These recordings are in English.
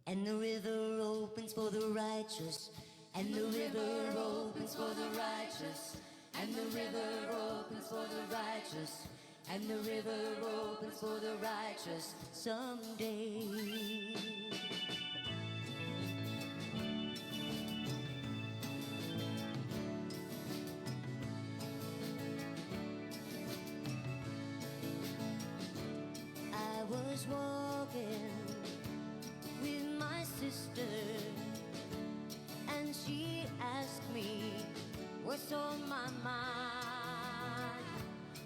And the river opens for the righteous. And the river opens for the righteous. And the river opens for the righteous. And the river opens for the righteous someday. I was walking with my sister, and she asked me what's on my mind.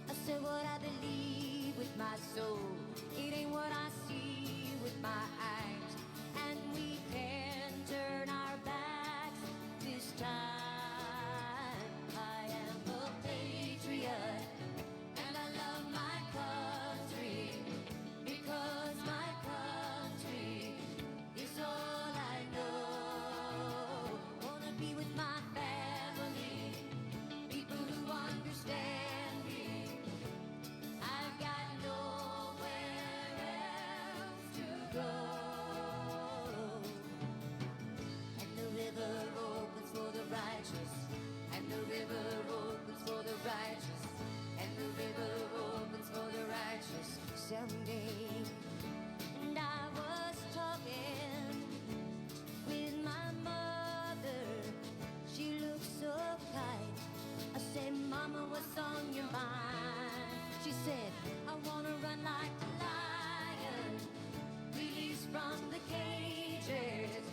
I said what I believe with my soul. It ain't what I see with my eyes. And we can turn our backs this time. I am a patriot, and I love my country, because my country is all I know. Wanna be with my family, people who understand me. I've got nowhere else to go. And the river opens for the righteous. And the river opens for the righteous. And the river opens for the righteous someday. And I was talking with my mother. She looked so kind. I said, Mama, what's on your mind? She said, I wanna run like a lion, released from the cages,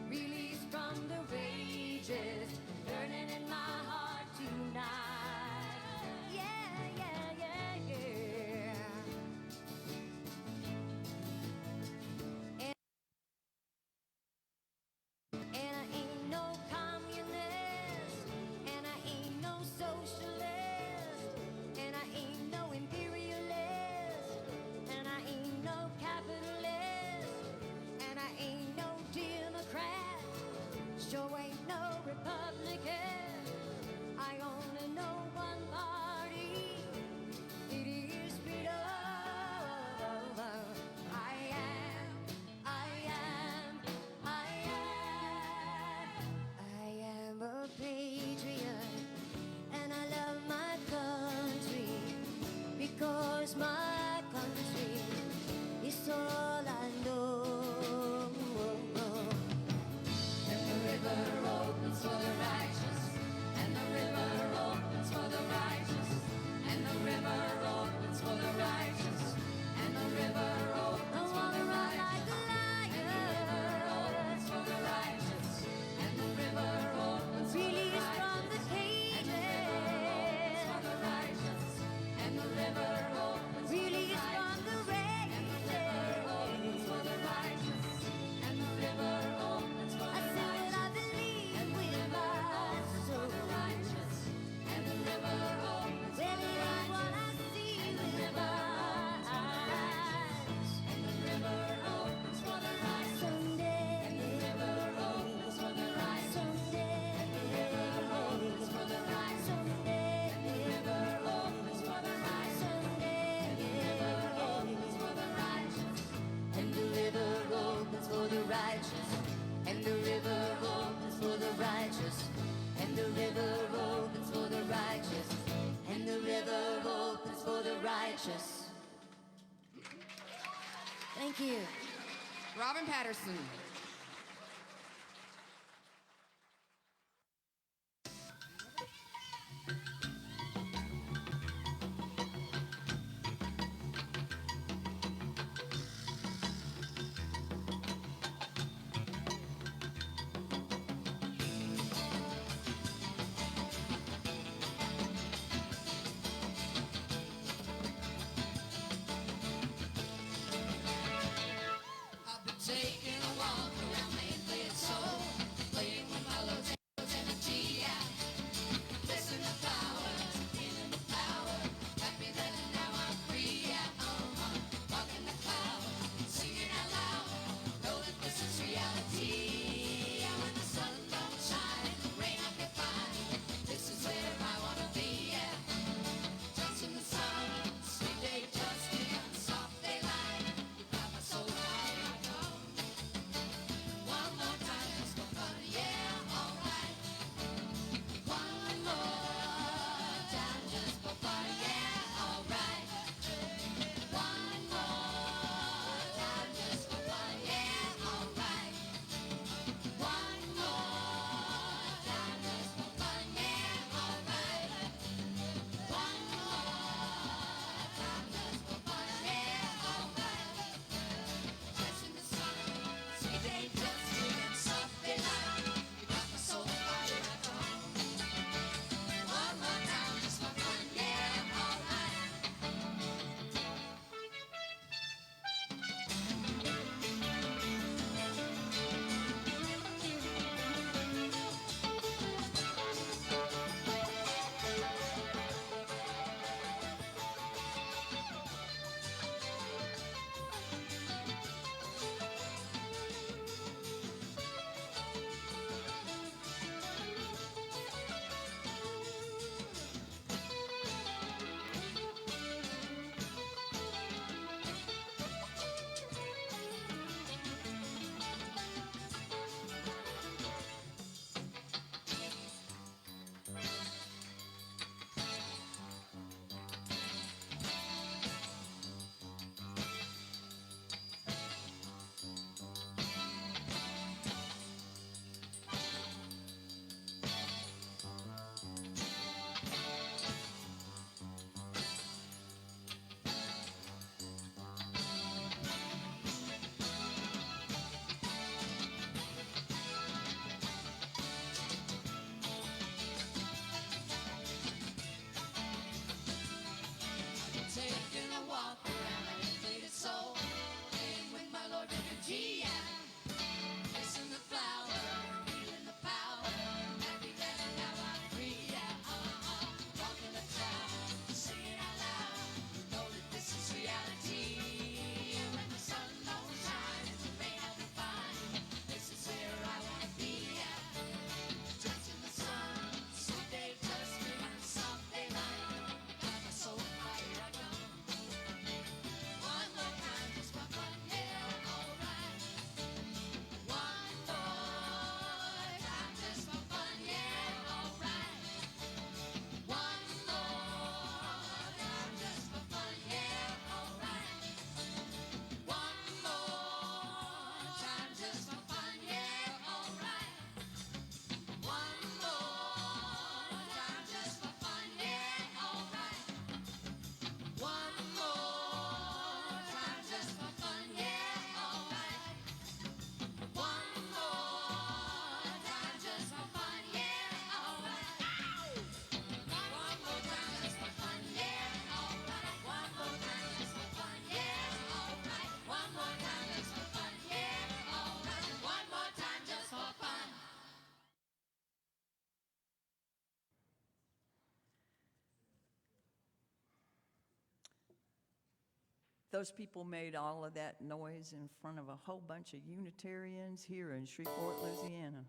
released from the rages, burning in my heart tonight. Yeah, yeah, yeah, yeah. And I ain't no communist, and I ain't no socialist, and I ain't no imperialist, and I ain't no capitalist, and I ain't no Democrat, sure ain't no Republican. I only know one party. It is freedom. I am a patriot, and I love my country, because my country is all I know. And the river opens for the righteous, and the river opens for the righteous, and the river opens for the righteous, and the river opens for the righteous, for the righteous, and the river opens released from the cages, for the righteous, and the river opens released from the rages, for the righteous, and the river opens for the righteous. I believe with my soul, and the river opens for the righteous, what I see with my eyes, and the river opens for the righteous someday, and the river opens for the righteous someday, and the river opens for the righteous someday, and the river opens for the righteous someday, and the river opens for the righteous, and the river opens for the righteous, and the river opens for the righteous, and the river opens for the righteous, and the river opens for the righteous. Thank you. Robin Patterson. I've been taking a walk Those people made all of that noise in front of a whole bunch of Unitarians here in Shreveport, Louisiana,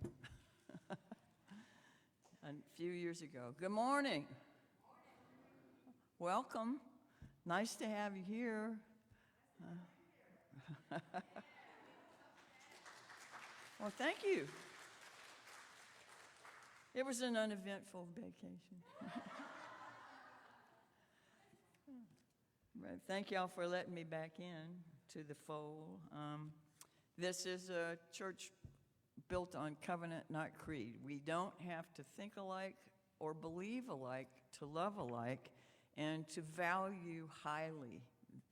a few years ago. Good morning. Welcome. Nice to have you here. Well, thank you. It was an uneventful vacation. Right. Thank y'all for letting me back in to the fold. This is a church built on covenant, not creed. We don't have to think alike or believe alike to love alike and to value highly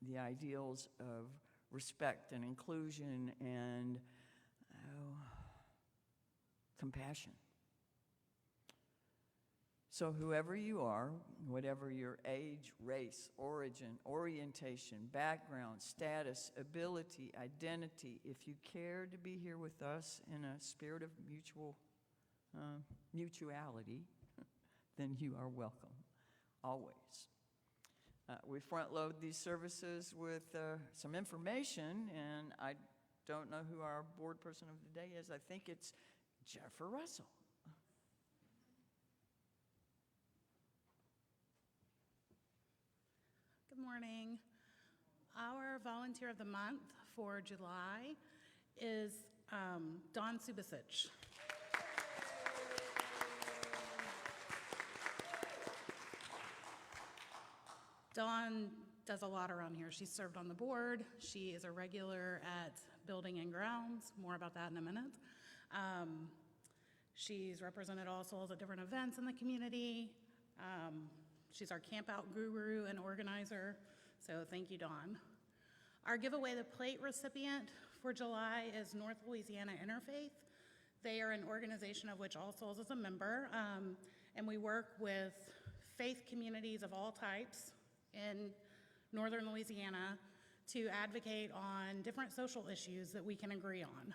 the ideals of respect and inclusion and compassion. So whoever you are, whatever your age, race, origin, orientation, background, status, ability, identity, if you care to be here with us in a spirit of mutuality, then you are welcome, always. We front load these services with some information, and I don't know who our board person of the day is. I think it's Jennifer Russell. Good morning. Our volunteer of the month for July is Dawn Subasic. Dawn does a lot around here. She's served on the board. She is a regular at Building and Grounds. More about that in a minute. She's represented All Souls at different events in the community. She's our camp out guru and organizer, so thank you, Dawn. Our giveaway the plate recipient for July is North Louisiana Interfaith. They are an organization of which All Souls is a member, and we work with faith communities of all types in northern Louisiana to advocate on different social issues that we can agree on.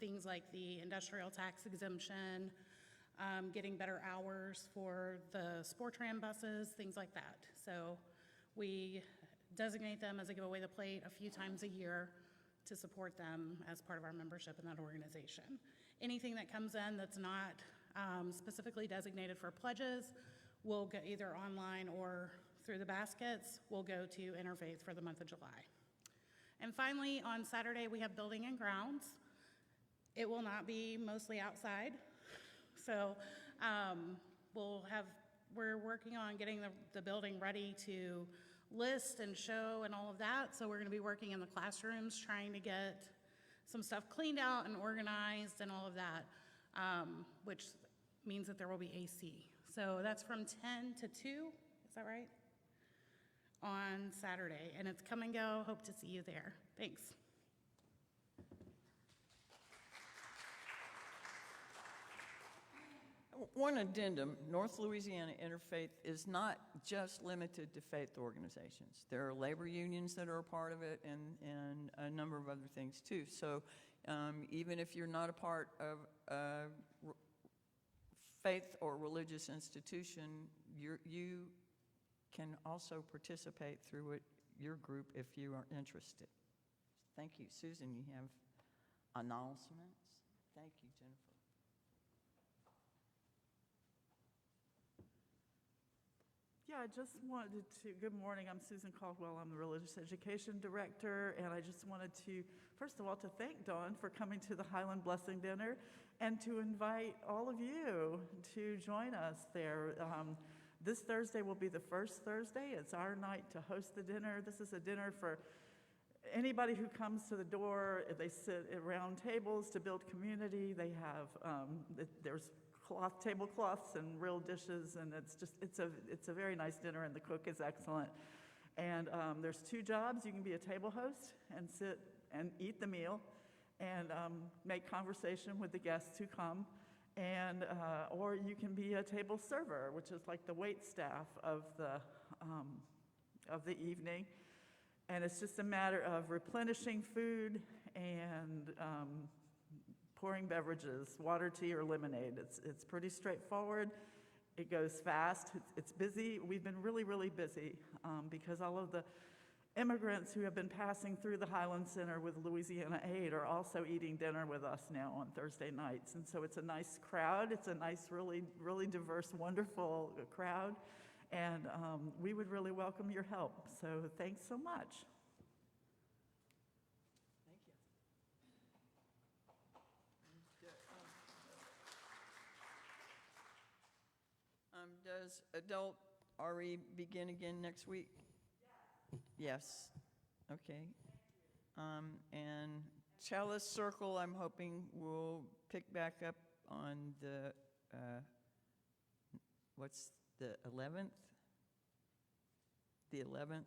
Things like the industrial tax exemption, getting better hours for the Sportram buses, things like that. So we designate them as a giveaway the plate a few times a year to support them as part of our membership in that organization. Anything that comes in that's not specifically designated for pledges will go either online or through the baskets, will go to Interfaith for the month of July. And finally, on Saturday, we have Building and Grounds. It will not be mostly outside. So we're working on getting the building ready to list and show and all of that. So we're going to be working in the classrooms, trying to get some stuff cleaned out and organized and all of that, which means that there will be AC. So that's from 10 to 2, is that right? On Saturday, and it's come and go. Hope to see you there. Thanks. One addendum, North Louisiana Interfaith is not just limited to faith organizations. There are labor unions that are a part of it and a number of other things too. So even if you're not a part of a faith or religious institution, you can also participate through it, your group, if you are interested. Thank you. Susan, you have announcements? Thank you, Jennifer. Yeah, I just wanted to, good morning, I'm Susan Caldwell, I'm the Religious Education Director, and I just wanted to, first of all, to thank Dawn for coming to the Highland Blessing Dinner, and to invite all of you to join us there. This Thursday will be the first Thursday. It's our night to host the dinner. This is a dinner for anybody who comes to the door. They sit at round tables to build community. They have, there's tablecloths and real dishes, and it's a very nice dinner, and the cook is excellent. And there's 2 jobs. You can be a table host and sit and eat the meal and make conversation with the guests who come, and or you can be a table server, which is like the wait staff of the evening. And it's just a matter of replenishing food and pouring beverages, water, tea, or lemonade. It's pretty straightforward. It goes fast. It's busy. We've been really, really busy because all of the immigrants who have been passing through the Highland Center with Louisiana Aid are also eating dinner with us now on Thursday nights. And so it's a nice crowd. It's a nice, really, really diverse, wonderful crowd. And we would really welcome your help. So thanks so much. Thank you. Does adult RE begin again next week? Yes. Okay. And Chalice Circle, I'm hoping will pick back up on the, what's the 11th? The 11th.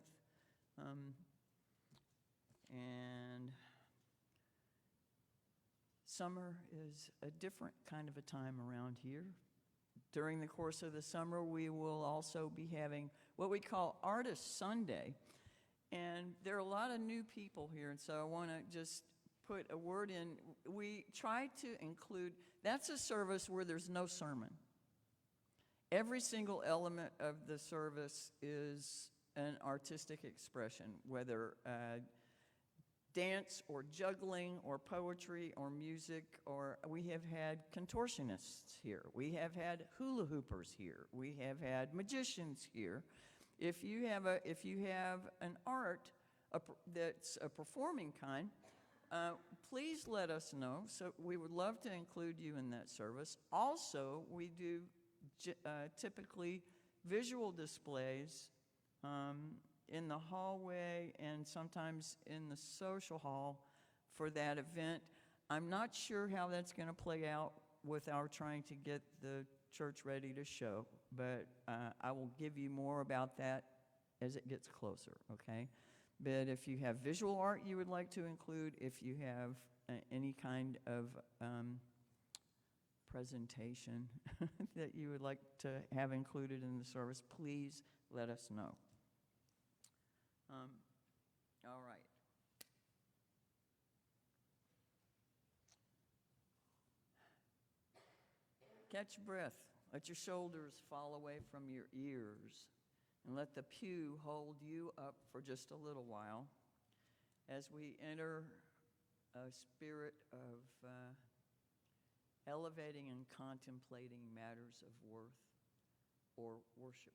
And summer is a different kind of a time around here. During the course of the summer, we will also be having what we call Artist Sunday. And there are a lot of new people here, and so I want to just put a word in. We try to include, that's a service where there's no sermon. Every single element of the service is an artistic expression, whether dance or juggling or poetry or music, or we have had contortionists here. We have had hula hoopers here. We have had magicians here. If you have an art that's a performing kind, please let us know. So we would love to include you in that service. Also, we do typically visual displays in the hallway and sometimes in the social hall for that event. I'm not sure how that's going to play out with our trying to get the church ready to show, but I will give you more about that as it gets closer, okay? But if you have visual art you would like to include, if you have any kind of presentation that you would like to have included in the service, please let us know. All right. Catch your breath. Let your shoulders fall away from your ears, and let the pew hold you up for just a little while as we enter a spirit of elevating and contemplating matters of worth or worship.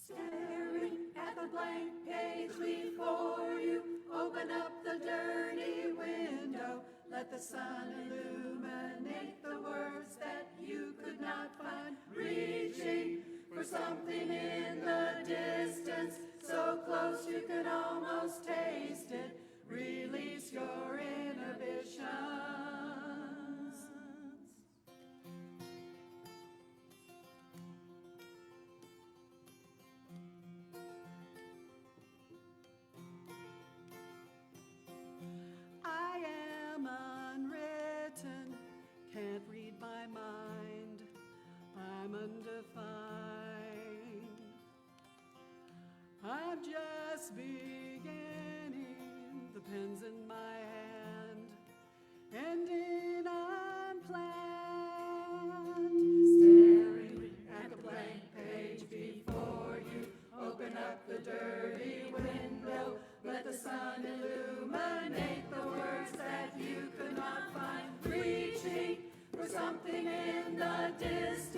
Staring at the blank page before you, open up the dirty window. Let the sun illuminate the words that you could not find. Reaching for something in the distance, so close you could almost taste it. Release your inhibitions. I am unwritten, can't read my mind, I'm undefined. I'm just beginning, the pen's in my hand, ending unplanned. Staring at the blank page before you, open up the dirty window, let the sun illuminate the words that you could not find. Reaching for something in the distance,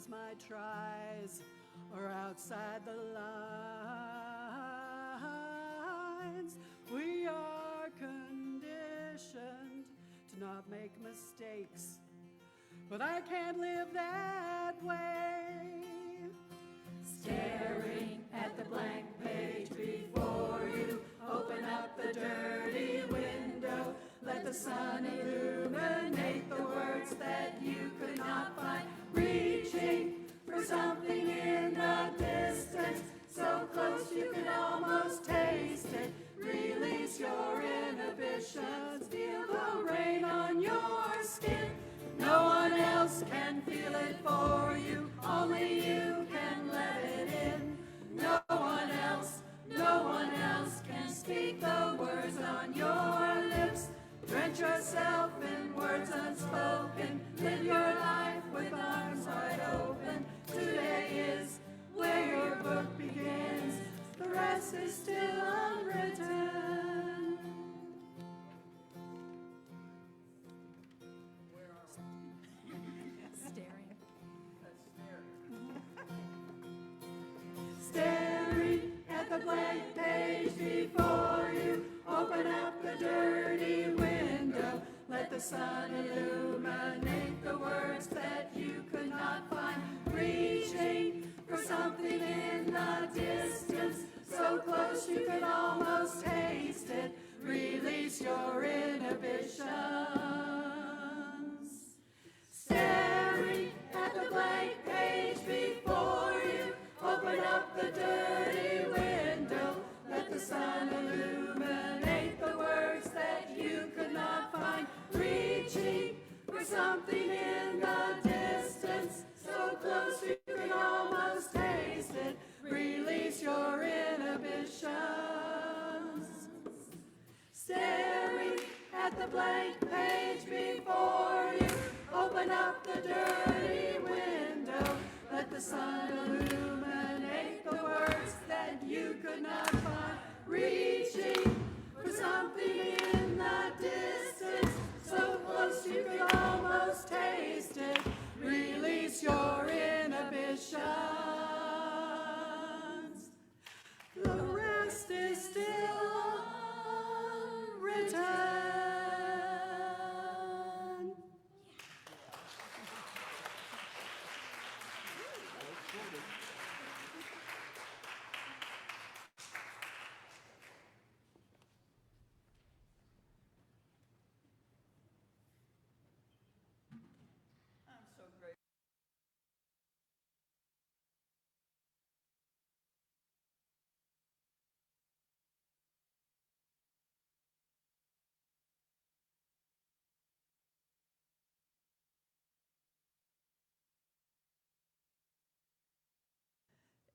times my tries are outside the lines. We are conditioned to not make mistakes, but I can't live that way. Staring at the blank page before you, open up the dirty window, let the sun illuminate the words that you could not find, reaching for something in the distance, so close you could almost taste it. Release your inhibitions, feel the rain on your skin. No one else can feel it for you, only you can let it in. No one else can speak the words on your lips. Drench yourself in words unspoken, live your life with arms wide open. Today is where your book begins, the rest is still unwritten. Staring at the blank page before you, open up the dirty window, let the sun illuminate the words that you could not find, reaching for something in the distance, so close you could almost taste it. Release your inhibitions. Staring at the blank page before you, open up the dirty window, let the sun illuminate the words that you could not find, reaching for something in the distance, so close you could almost taste it. Release your inhibitions. Staring at the blank page before you, open up the dirty window, let the sun illuminate the words that you could not find, reaching for something in the distance, so close you could almost taste it. Release your inhibitions. The rest is still unwritten. I'm so grateful.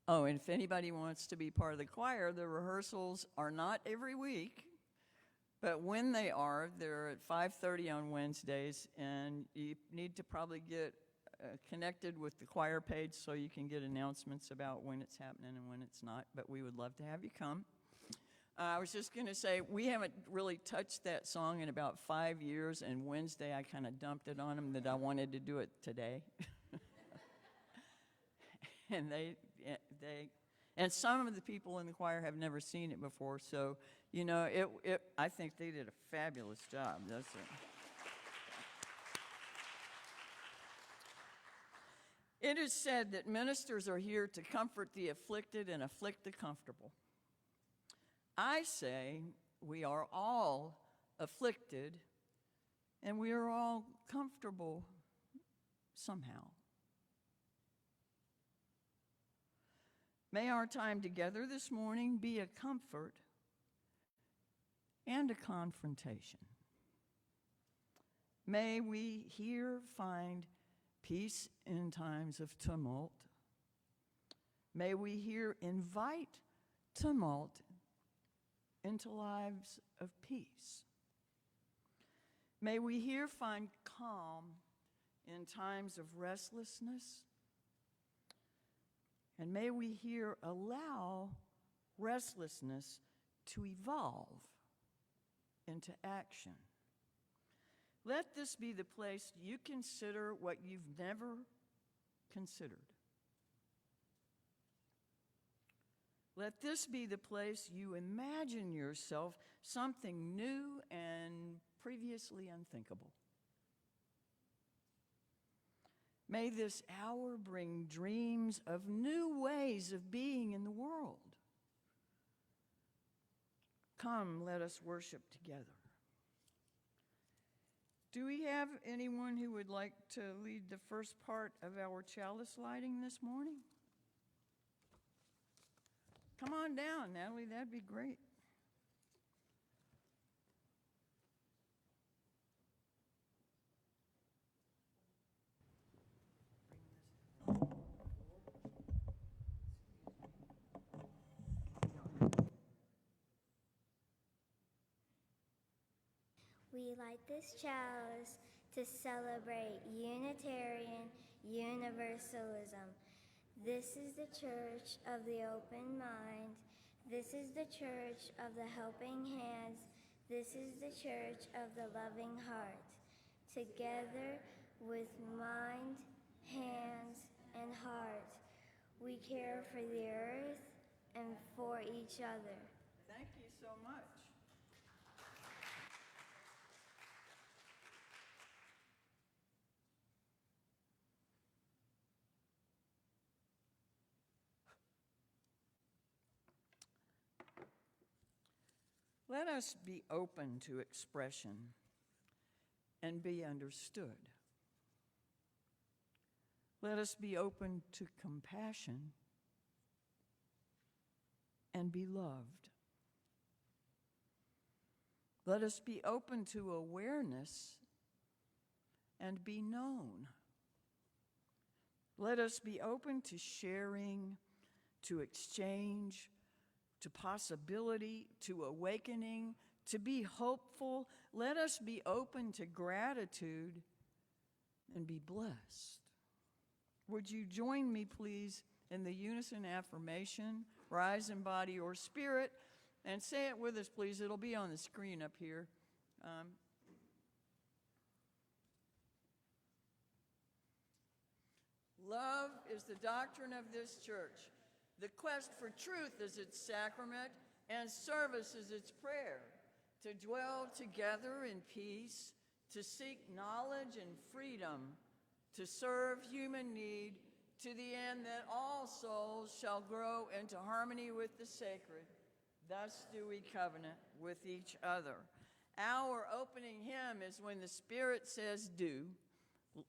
Oh, and if anybody wants to be part of the choir, the rehearsals are not every week, but when they are, they're at 5:30 on Wednesdays, and you need to probably get connected with the choir page so you can get announcements about when it's happening and when it's not, but we would love to have you come. I was just going to say, we haven't really touched that song in about 5 years, and Wednesday I kind of dumped it on them that I wanted to do it today. And and some of the people in the choir have never seen it before, so, you know, I think they did a fabulous job. That's it. It is said that ministers are here to comfort the afflicted and afflict the comfortable. I say we are all afflicted and we are all comfortable somehow. May our time together this morning be a comfort and a confrontation. May we here find peace in times of tumult. May we here invite tumult into lives of peace. May we here find calm in times of restlessness. And may we here allow restlessness to evolve into action. Let this be the place you consider what you've never considered. Let this be the place you imagine yourself something new and previously unthinkable. May this hour bring dreams of new ways of being in the world. Come, let us worship together. Do we have anyone who would like to lead the first part of our chalice lighting this morning? Come on down, Natalie, that'd be great. We light this chalice to celebrate Unitarian Universalism. This is the church of the open mind. This is the church of the helping hands. This is the church of the loving heart. Together with mind, hands, and heart, we care for the earth and for each other. Thank you so much. Let us be open to expression and be understood. Let us be open to compassion and be loved. Let us be open to awareness and be known. Let us be open to sharing, to exchange, to possibility, to awakening, to be hopeful. Let us be open to gratitude and be blessed. Would you join me, please, in the unison affirmation, rise in body or spirit, and say it with us, please. It'll be on the screen up here. Love is the doctrine of this church. The quest for truth is its sacrament, and service is its prayer. To dwell together in peace, to seek knowledge and freedom, to serve human need, to the end that all souls shall grow into harmony with the sacred. Thus do we covenant with each other. Our opening hymn is When the Spirit Says Do.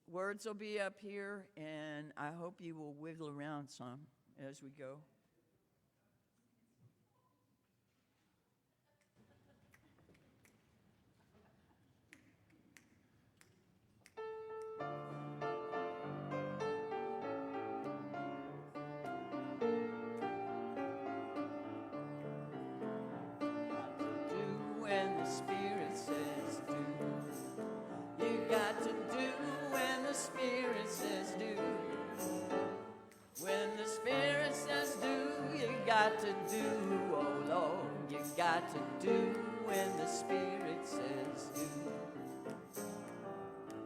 Words will be up here, and I hope you will wiggle around some as we go. When the Spirit says do, you got to do when the Spirit says do. When the Spirit says do, you got to do, oh Lord, you got to do when the Spirit says do.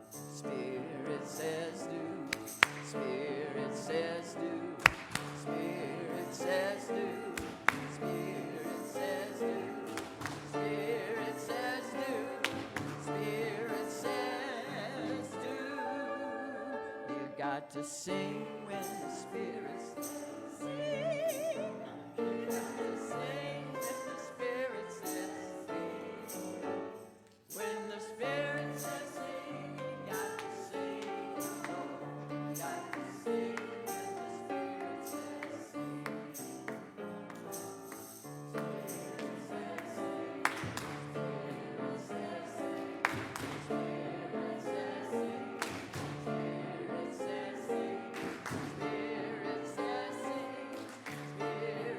Spirit says do, Spirit says do, Spirit says do, Spirit says do. Spirit says do, Spirit says do. You got to sing when the Spirit says sing. You got to sing when the Spirit says sing. When the Spirit says sing, you got to sing. You got to sing when the Spirit says sing. Spirit says sing.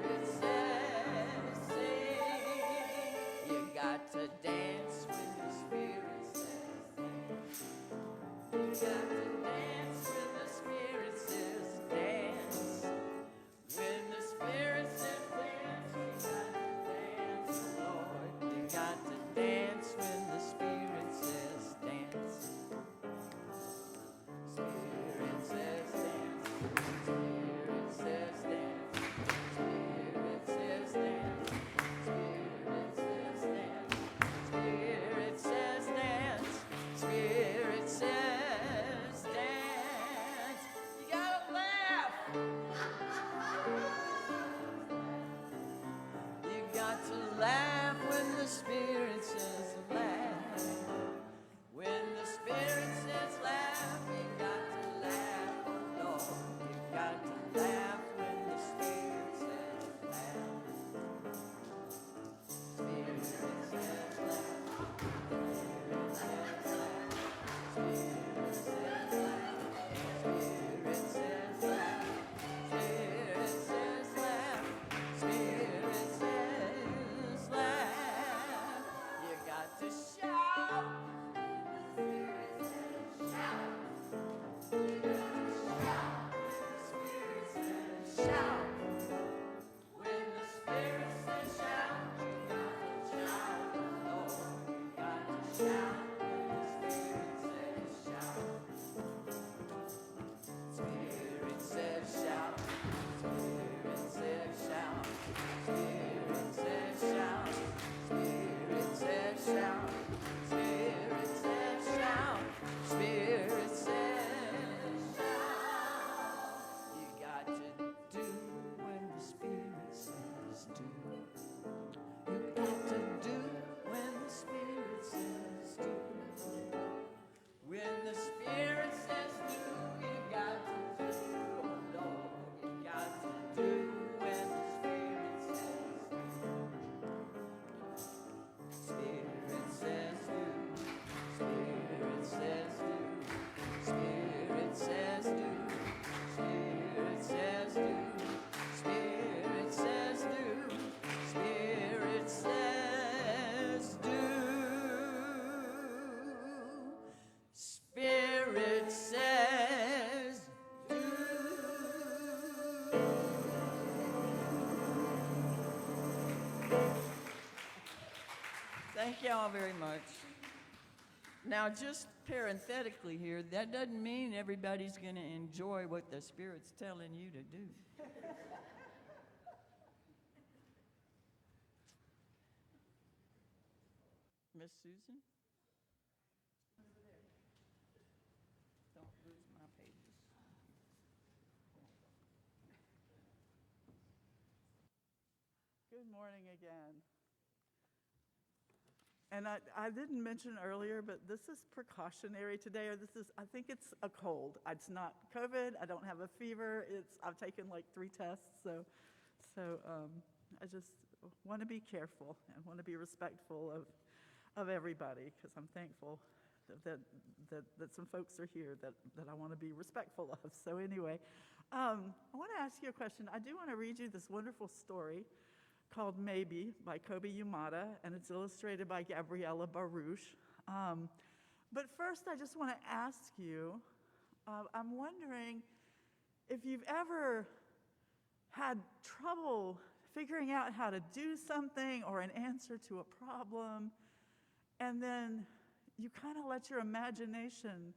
laugh when the Spirit says laugh. When the Spirit says laugh, you got to laugh, oh Lord. You got to laugh when the Spirit says laugh. Spirit says laugh. Spirit says laugh. Spirit says laugh. Spirit says laugh. Spirit says laugh. Spirit says laugh. You got to shout. Shout. When the Spirit says shout, you got to shout, Lord. You got to shout when the Spirit says shout. Spirit says shout. Spirit says shout. Spirit says shout. Spirit says shout. Spirit says shout. Spirit says shout. You got to do when the Spirit says do. You got to do when the Spirit says do. When the Spirit says do, you got to do, oh Lord. You got to do when the Spirit says do. Spirit says do. Spirit says do. Spirit says do. Spirit says do. Spirit says do. Spirit says do. Spirit says do. Thank y'all very much. Now, just parenthetically here, that doesn't mean everybody's going to enjoy what the Spirit's telling you to do. Miss Susan? Don't lose my pages. Good morning again. And I didn't mention earlier, but this is precautionary today, or I think it's a cold. It's not COVID. I don't have a fever. I've taken like 3 tests, so I just want to be careful and want to be respectful of everybody, because I'm thankful that some folks are here that I want to be respectful of. So anyway, I want to ask you a question. I do want to read you this wonderful story called Maybe by Kobe Yamada, and it's illustrated by Gabriella Baruch. But first, I just want to ask you, I'm wondering if you've ever had trouble figuring out how to do something or an answer to a problem, and then you kind of let your imagination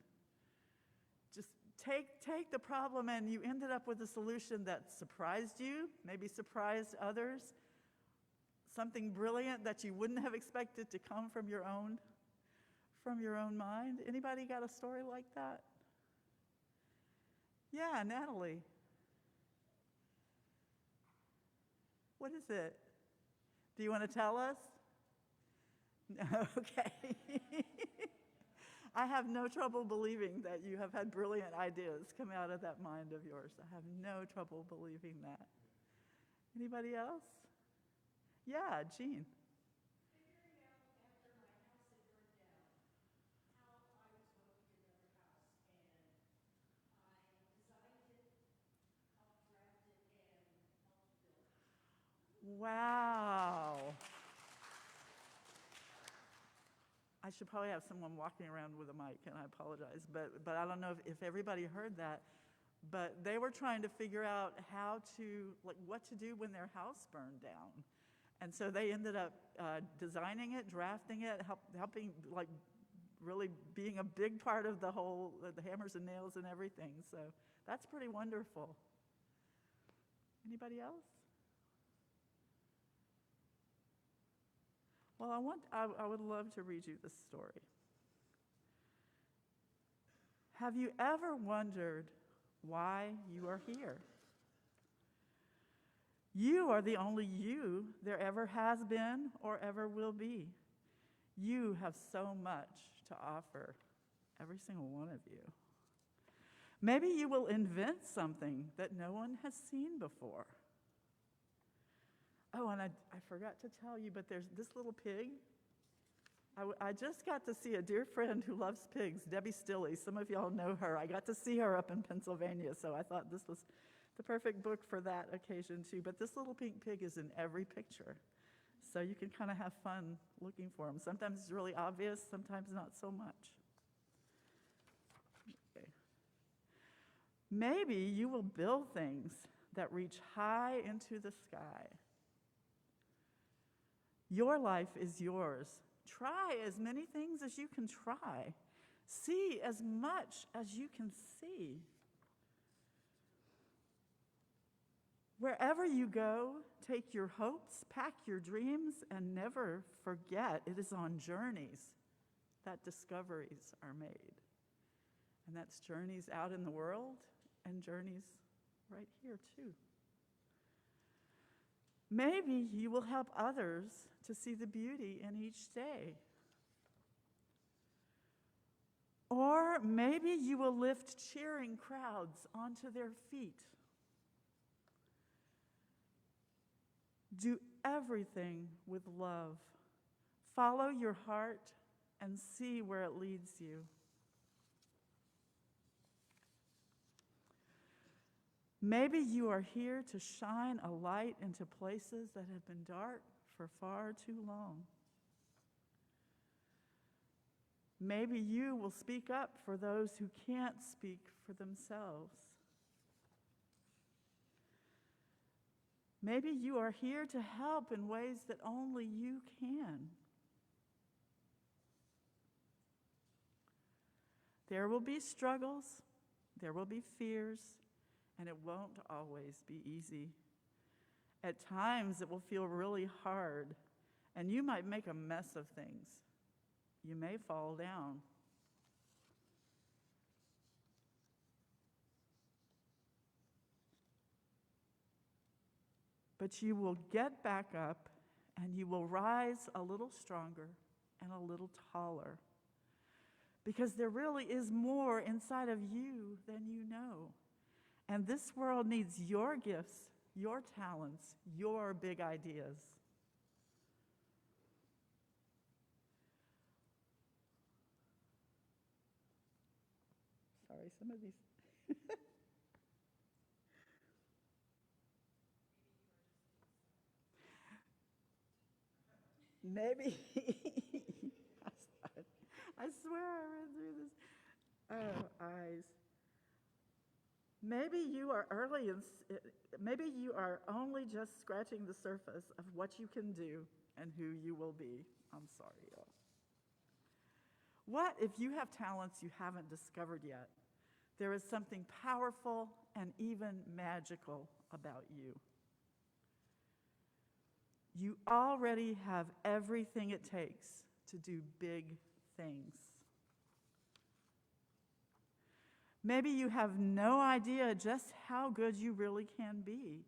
just take the problem, and you ended up with a solution that surprised you, maybe surprised others, something brilliant that you wouldn't have expected to come from your own mind. Anybody got a story like that? Yeah, Natalie. What is it? Do you want to tell us? No, okay. I have no trouble believing that you have had brilliant ideas come out of that mind of yours. I have no trouble believing that. Anybody else? Yeah, Jean. Wow. I should probably have someone walking around with a mic, and I apologize, but I don't know if everybody heard that, but they were trying to figure out what to do when their house burned down. And so they ended up designing it, drafting it, helping, really being a big part of the whole, the hammers and nails and everything. So that's pretty wonderful. Anybody else? Well, I would love to read you this story. Have you ever wondered why you are here? You are the only you there ever has been or ever will be. You have so much to offer, every single one of you. Maybe you will invent something that no one has seen before. Oh, and I forgot to tell you, but there's this little pig. I just got to see a dear friend who loves pigs, Debbie Stilley. Some of y'all know her. I got to see her up in Pennsylvania, so I thought this was the perfect book for that occasion too. But this little pink pig is in every picture, so you can kind of have fun looking for him. Sometimes it's really obvious, sometimes not so much. Okay. Maybe you will build things that reach high into the sky. Your life is yours. Try as many things as you can try. See as much as you can see. Wherever you go, take your hopes, pack your dreams, and never forget it is on journeys that discoveries are made. And that's journeys out in the world and journeys right here too. Maybe you will help others to see the beauty in each day. Or maybe you will lift cheering crowds onto their feet. Do everything with love. Follow your heart and see where it leads you. Maybe you are here to shine a light into places that have been dark for far too long. Maybe you will speak up for those who can't speak for themselves. Maybe you are here to help in ways that only you can. There will be struggles, there will be fears, and it won't always be easy. At times, it will feel really hard, and you might make a mess of things. You may fall down. But you will get back up, and you will rise a little stronger and a little taller. Because there really is more inside of you than you know. And this world needs your gifts, your talents, your big ideas. Sorry, some of these. Maybe. I swear I read through this. Oh, eyes. Maybe you are early and maybe you are only just scratching the surface of what you can do and who you will be. I'm sorry, y'all. What if you have talents you haven't discovered yet? There is something powerful and even magical about you. You already have everything it takes to do big things. Maybe you have no idea just how good you really can be.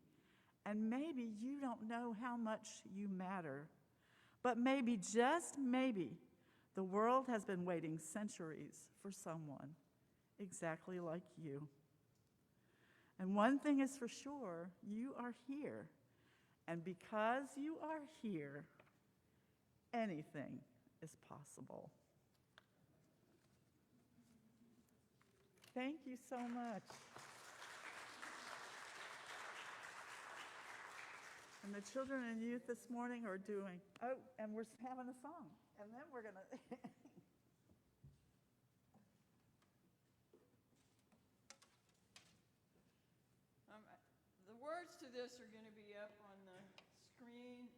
And maybe you don't know how much you matter. But maybe, just maybe, the world has been waiting centuries for someone exactly like you. And one thing is for sure, you are here. And because you are here, anything is possible. Thank you so much. And the children and youth this morning are doing, and we're having a song. And then we're going to... The words to this are going to be up on the screen.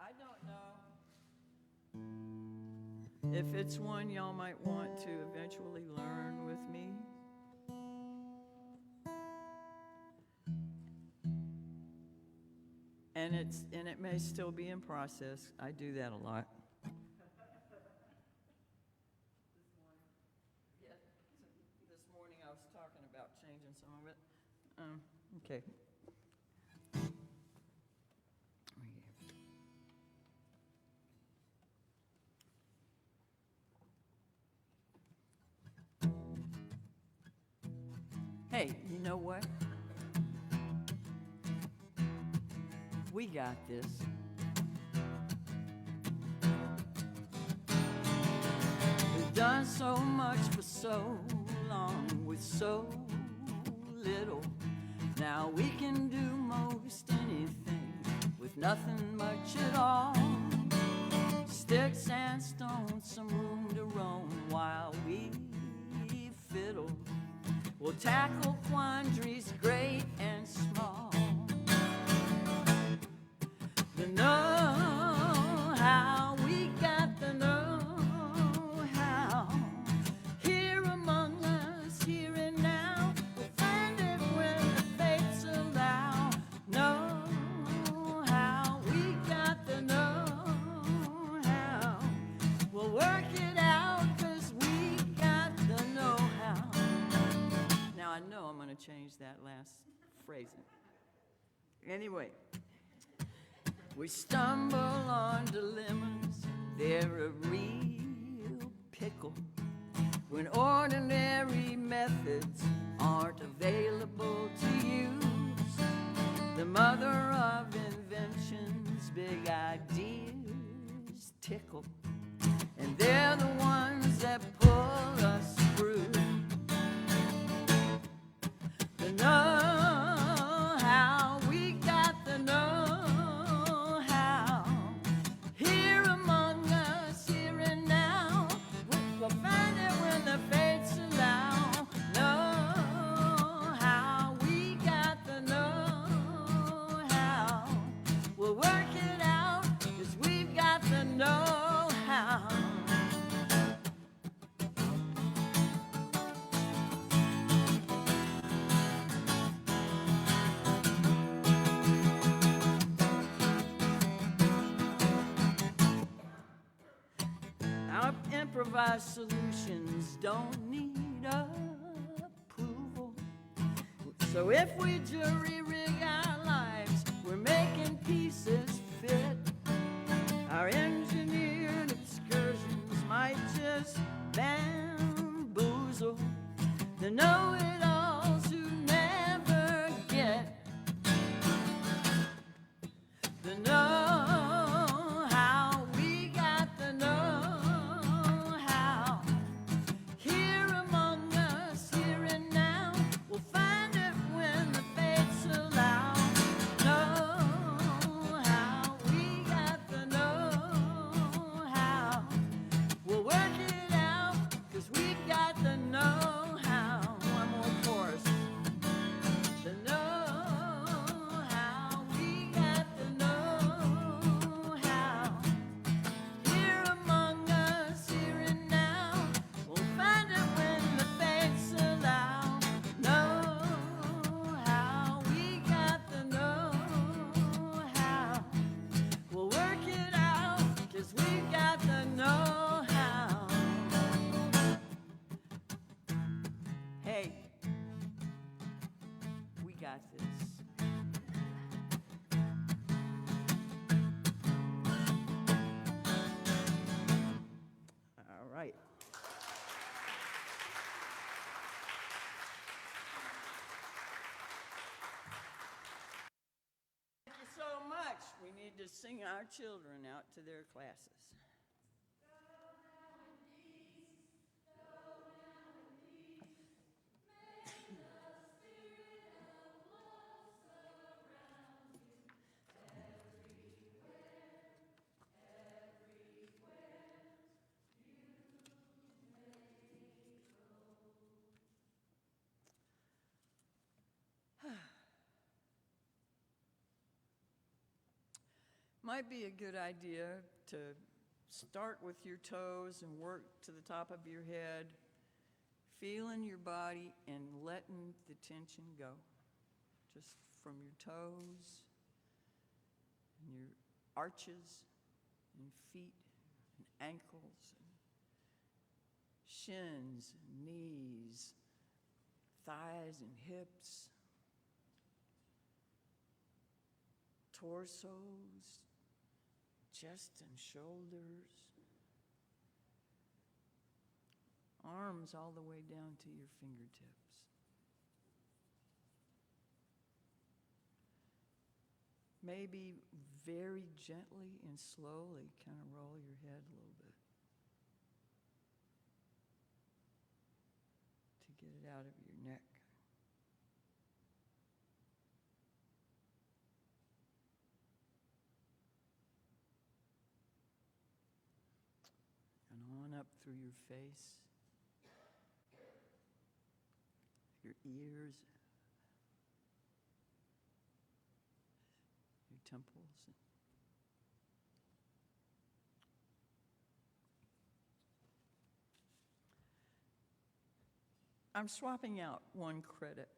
I don't know if it's one y'all might want to eventually learn with me. And it may still be in process. I do that a lot. changing some of it. Okay. Hey, you know what? We got this. We've done so much for so long with so little. Now we can do most anything with nothing much at all. Sticks and stones, some room to roam while we fiddle. We'll tackle quandaries great and small. The know-how, we got the know-how. Here among us, here and now, we'll find it when the fates allow. Know-how, we got the know-how. We'll work it out 'cause we got the know-how. Now I know I'm going to change that last phrasing. Anyway. We stumble on dilemmas, they're a real pickle. When ordinary methods aren't available to use, the mother of inventions, big ideas tickle. And they're the ones that pull us through. The know-how, we got the know. Improvised solutions don't need approval. So if we jury rig our lives, we're making pieces fit. Our engineered excursions might just bamboozle the know-it-alls who never get the know-how. We got the know-how. Here among us, here and now, we'll find it when the fates allow. Know-how, we got the know-how. We'll work it out, 'cause we've got the know-how. One more chorus. The know-how, we got the know-how. Here among us, here and now, we'll find it when the fates allow. Know-how, we got the know-how. We'll work it out, 'cause we've got the know-how. Hey, we got this. All right. Thank you so much. We need to sing our children out to their classes. Might be a good idea to start with your toes and work to the top of your head, feeling your body and letting the tension go. Just from your toes and your arches and feet and ankles and shins and knees, thighs and hips, torsos, chest and shoulders, arms all the way down to your fingertips. Maybe very gently and slowly kind of roll your head a little bit to get it out of your neck. And on up through your face, your ears, your temples. I'm swapping out one credit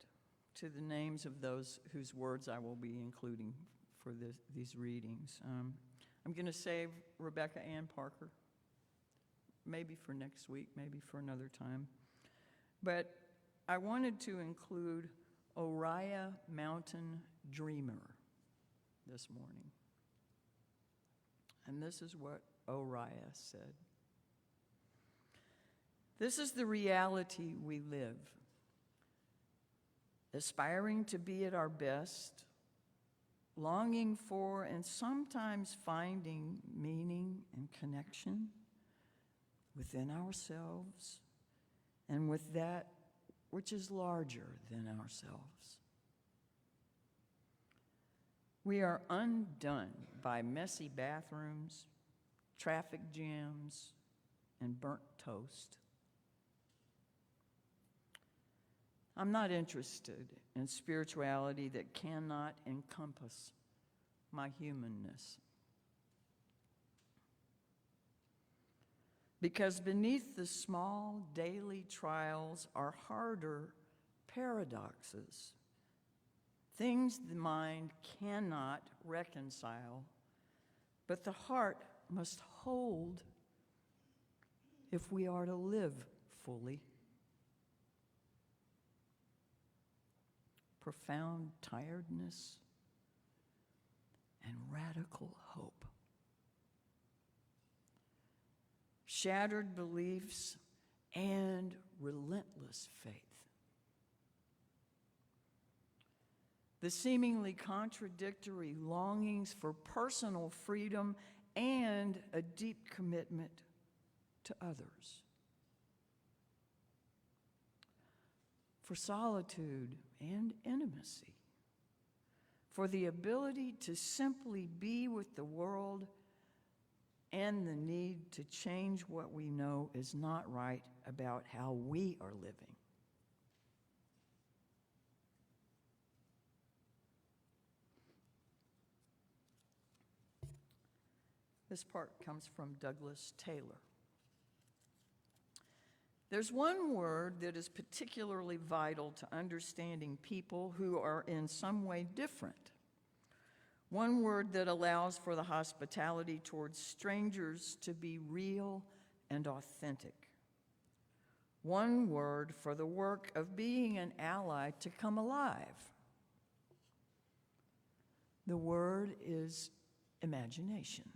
to the names of those whose words I will be including for these readings. I'm going to save Rebecca Ann Parker, maybe for next week, maybe for another time. But I wanted to include Oriah Mountain Dreamer this morning. And this is what Oriah said. This is the reality we live, aspiring to be at our best, longing for and sometimes finding meaning and connection within ourselves and with that which is larger than ourselves. We are undone by messy bathrooms, traffic jams, and burnt toast. I'm not interested in spirituality that cannot encompass my humanness. Because beneath the small daily trials are harder paradoxes, things the mind cannot reconcile, but the heart must hold if we are to live fully. Profound tiredness and radical hope. Shattered beliefs and relentless faith. The seemingly contradictory longings for personal freedom and a deep commitment to others. For solitude and intimacy, for the ability to simply be with the world and the need to change what we know is not right about how we are living. This part comes from Douglas Taylor. There's one word that is particularly vital to understanding people who are in some way different. One word that allows for the hospitality towards strangers to be real and authentic. One word for the work of being an ally to come alive. The word is imagination.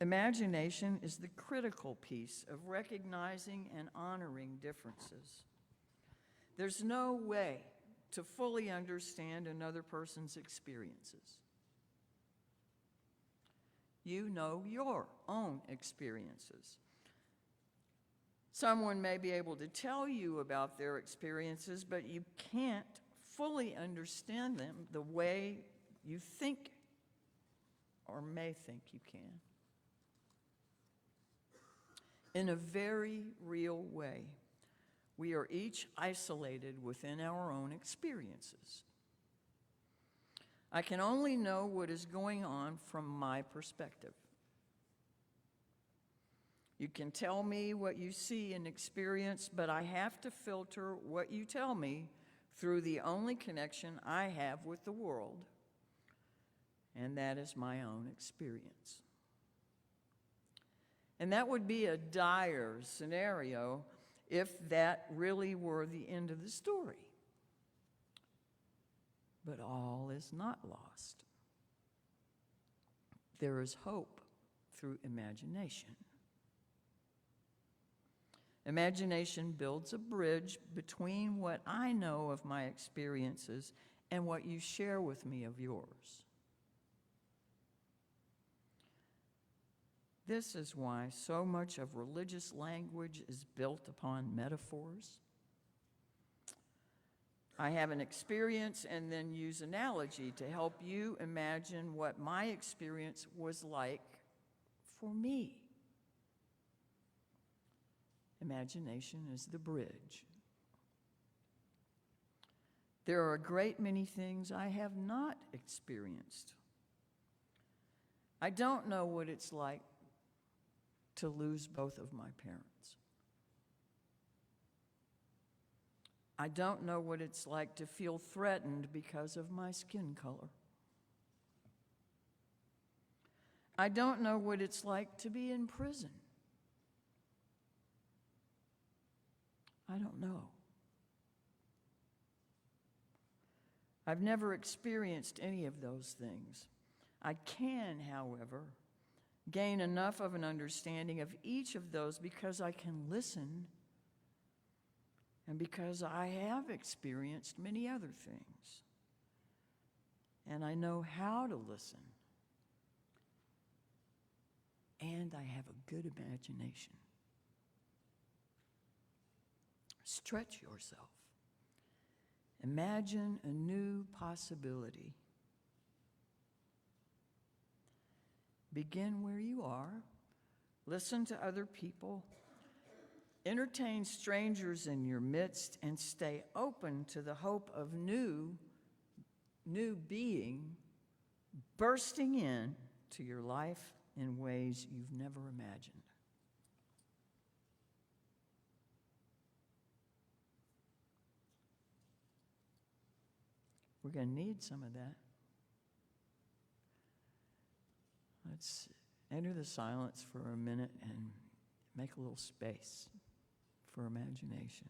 Imagination is the critical piece of recognizing and honoring differences. There's no way to fully understand another person's experiences. You know your own experiences. Someone may be able to tell you about their experiences, but you can't fully understand them the way you think or may think you can. In a very real way, we are each isolated within our own experiences. I can only know what is going on from my perspective. You can tell me what you see and experience, but I have to filter what you tell me through the only connection I have with the world, and that is my own experience. And that would be a dire scenario if that really were the end of the story. But all is not lost. There is hope through imagination. Imagination builds a bridge between what I know of my experiences and what you share with me of yours. This is why so much of religious language is built upon metaphors. I have an experience and then use analogy to help you imagine what my experience was like for me. Imagination is the bridge. There are a great many things I have not experienced. I don't know what it's like to lose both of my parents. I don't know what it's like to feel threatened because of my skin color. I don't know what it's like to be in prison. I don't know. I've never experienced any of those things. I can, however, gain enough of an understanding of each of those because I can listen and because I have experienced many other things. And I know how to listen. And I have a good imagination. Stretch yourself. Imagine a new possibility. Begin where you are. Listen to other people. Entertain strangers in your midst and stay open to the hope of new being bursting in to your life in ways you've never imagined. We're going to need some of that. Let's enter the silence for a minute and make a little space for imagination.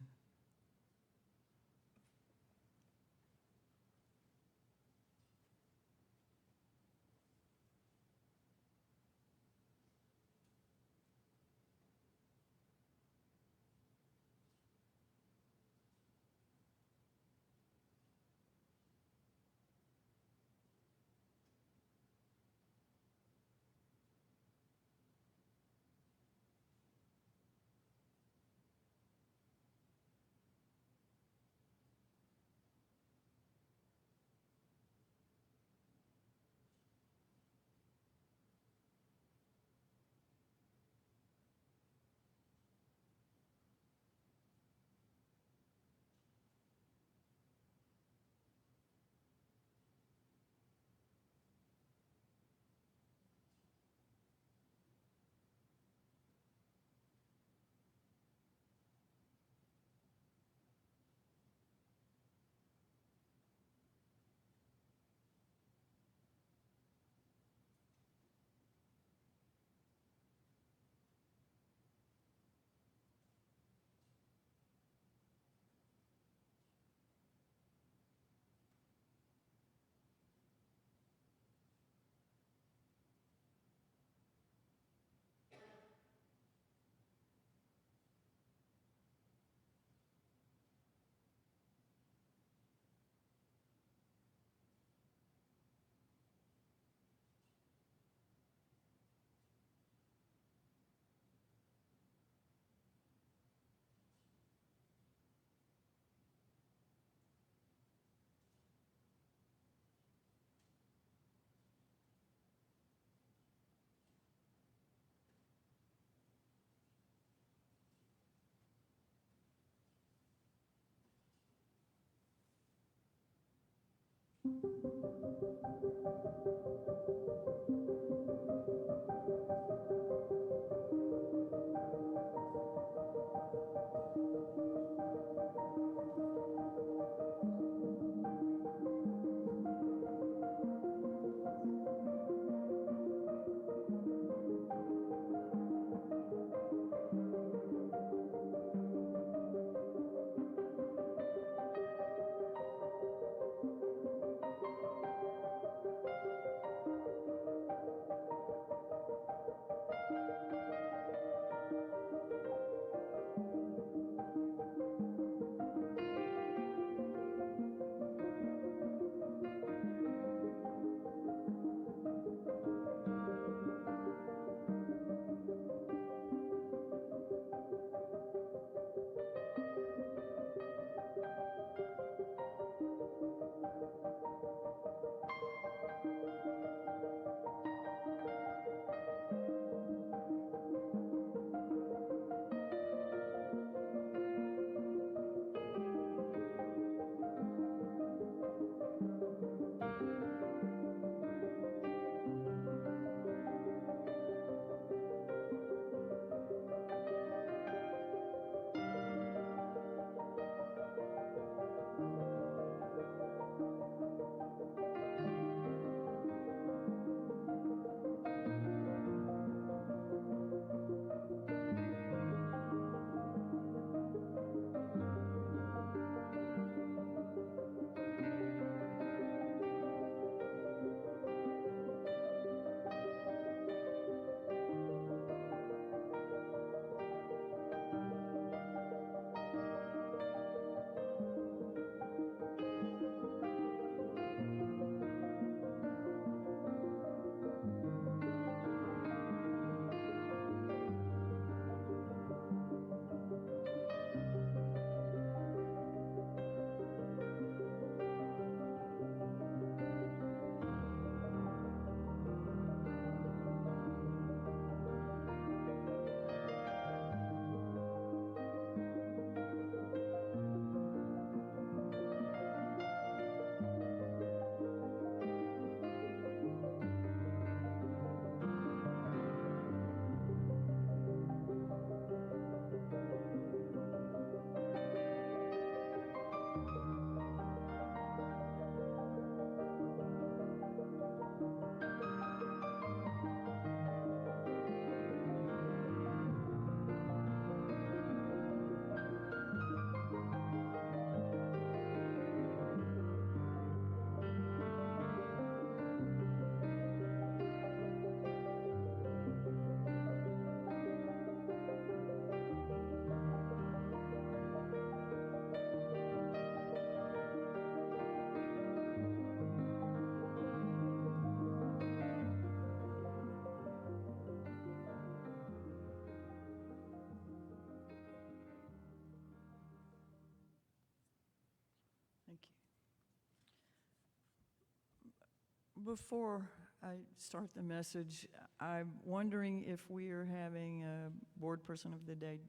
Before I start the message, I'm wondering if we are having a Board Person of the Day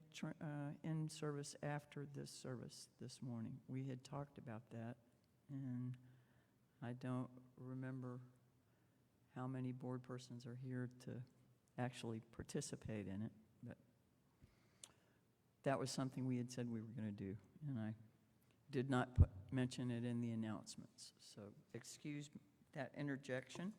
in service after this service this morning. We had talked about that, and I don't remember how many board persons are here to actually participate in it, but that was something we had said we were going to do, and I did not mention it in the announcements, so excuse that interjection.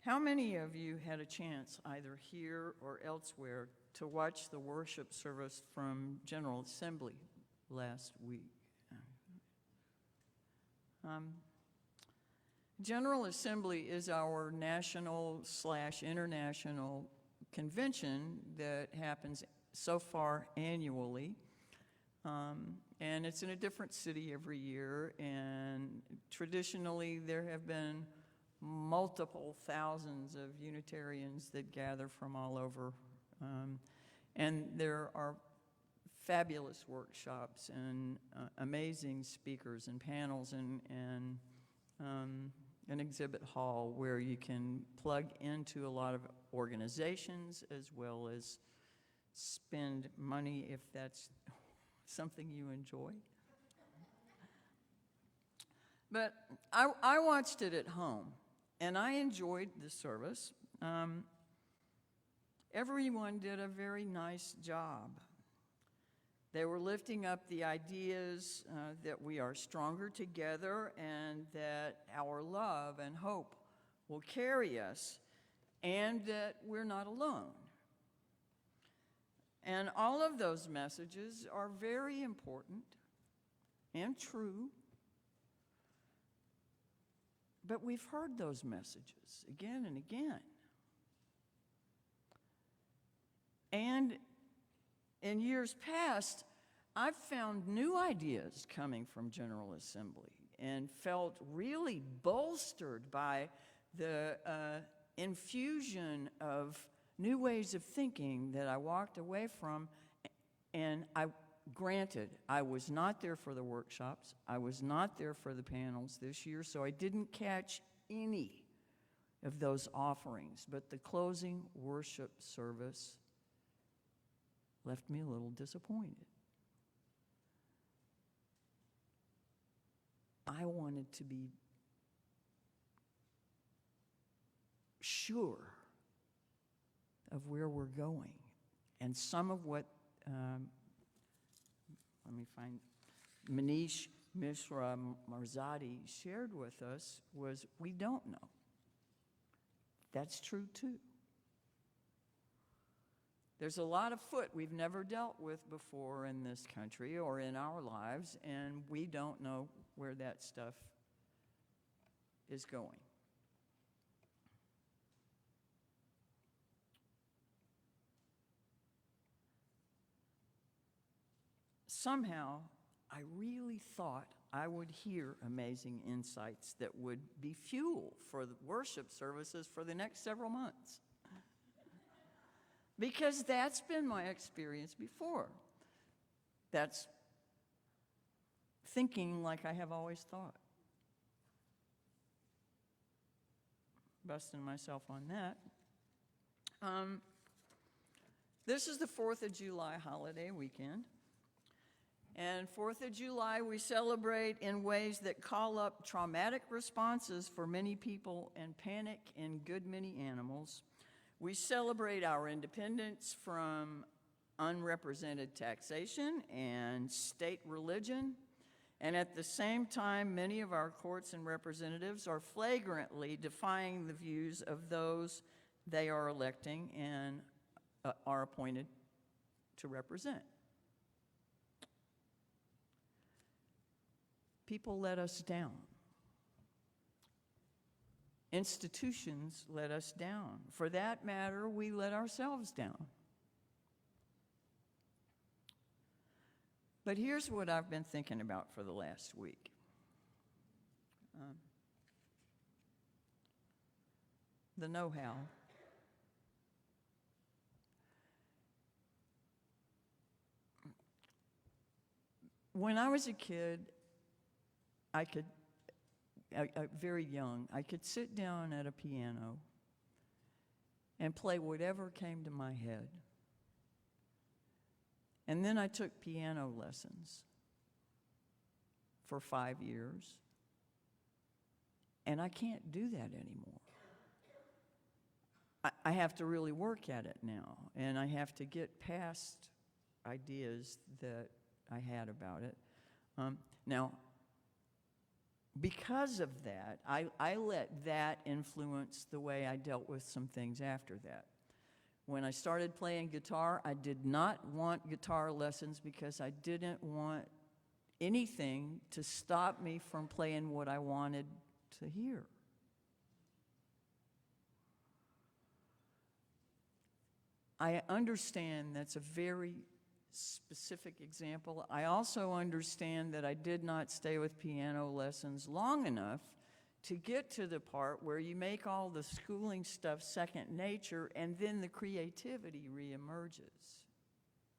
How many of you had a chance, either here or elsewhere, to watch the worship service from General Assembly last week? General Assembly is our national/international convention that happens so far annually. And it's in a different city every year, and traditionally there have been multiple thousands of Unitarians that gather from all over. And there are fabulous workshops and amazing speakers and panels and an exhibit hall where you can plug into a lot of organizations as well as spend money if that's something you enjoy. But I watched it at home, and I enjoyed the service. Everyone did a very nice job. They were lifting up the ideas that we are stronger together and that our love and hope will carry us and that we're not alone. And all of those messages are very important and true. But we've heard those messages again and again. And in years past, I've found new ideas coming from General Assembly and felt really bolstered by the infusion of new ways of thinking that I walked away from. And granted, I was not there for the workshops. I was not there for the panels this year, so I didn't catch any of those offerings. But the closing worship service left me a little disappointed. I wanted to be sure of where we're going. And some of what, Manish Mishra Marzadi shared with us was we don't know. That's true too. There's a lot of foot we've never dealt with before in this country or in our lives, and we don't know where that stuff is going. Somehow, I really thought I would hear amazing insights that would be fuel for the worship services for the next several months. Because that's been my experience before. That's thinking like I have always thought. Busting myself on that. This is the 4th of July holiday weekend. And 4th of July, we celebrate in ways that call up traumatic responses for many people and panic in good many animals. We celebrate our independence from unrepresented taxation and state religion. And at the same time, many of our courts and representatives are flagrantly defying the views of those they are electing and are appointed to represent. People let us down. Institutions let us down. For that matter, we let ourselves down. But here's what I've been thinking about for the last week. The know-how. when I was a kid, very young, I could sit down at a piano and play whatever came to my head. And then I took piano lessons for 5 years, and I can't do that anymore. I have to really work at it now, and I have to get past ideas that I had about it. Now, because of that, I let that influence the way I dealt with some things after that. When I started playing guitar, I did not want guitar lessons because I didn't want anything to stop me from playing what I wanted to hear. I understand that's a very specific example. I also understand that I did not stay with piano lessons long enough to get to the part where you make all the schooling stuff second nature, and then the creativity reemerges.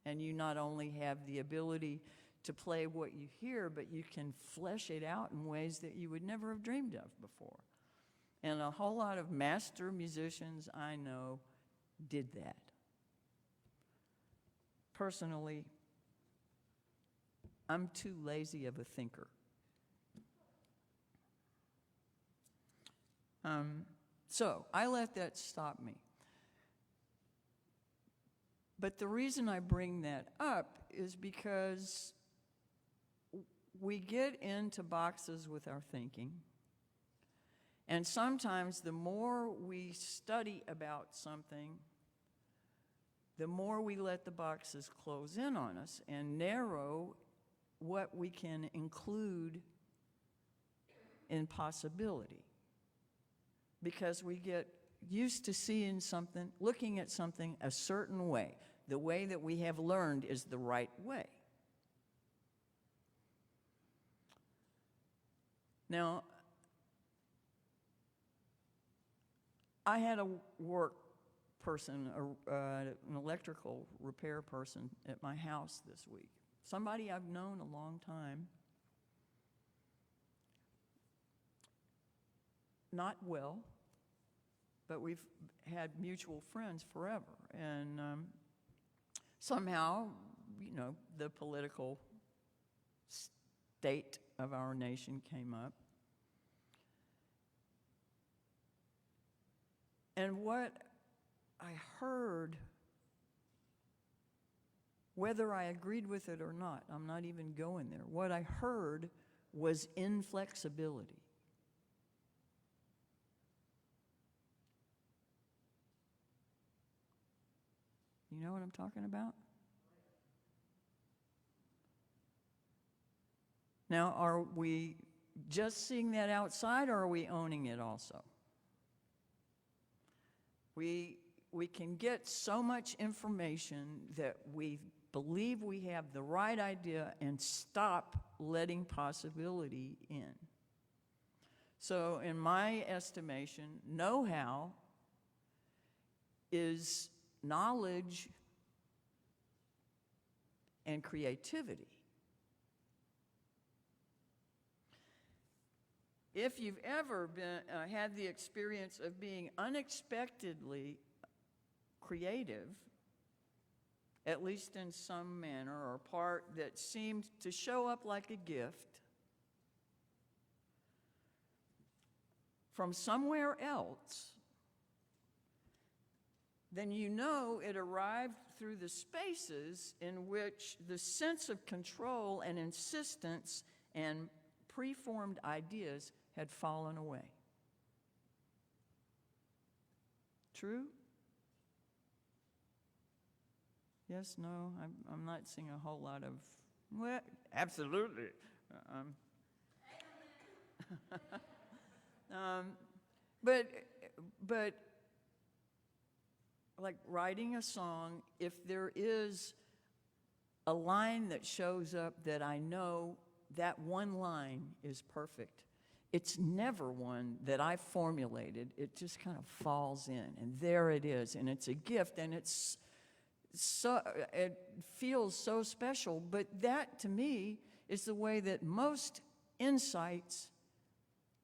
And you not only have the ability to play what you hear, but you can flesh it out in ways that you would never have dreamed of before. And a whole lot of master musicians I know did that. Personally, I'm too lazy of a thinker. So I let that stop me. But the reason I bring that up is because we get into boxes with our thinking, and sometimes the more we study about something, the more we let the boxes close in on us and narrow what we can include in possibility. Because we get used to seeing something, looking at something a certain way. The way that we have learned is the right way. Now, I had a work person, an electrical repair person at my house this week. Somebody I've known a long time. Not well, but we've had mutual friends forever. And somehow, the political state of our nation came up. And what I heard, whether I agreed with it or not, I'm not even going there. What I heard was inflexibility. You know what I'm talking about? Now, are we just seeing that outside, or are we owning it also? We can get so much information that we believe we have the right idea and stop letting possibility in. So in my estimation, know-how is knowledge and creativity. If you've ever had the experience of being unexpectedly creative, at least in some manner or part that seemed to show up like a gift from somewhere else, then you know it arrived through the spaces in which the sense of control and insistence and preformed ideas had fallen away. True? Yes, no, I'm not seeing a whole lot of, well, absolutely. But like writing a song, if there is a line that shows up that I know that one line is perfect, it's never one that I formulated. It just kind of falls in, and there it is, and it's a gift, and it feels so special. But that, to me, is the way that most insights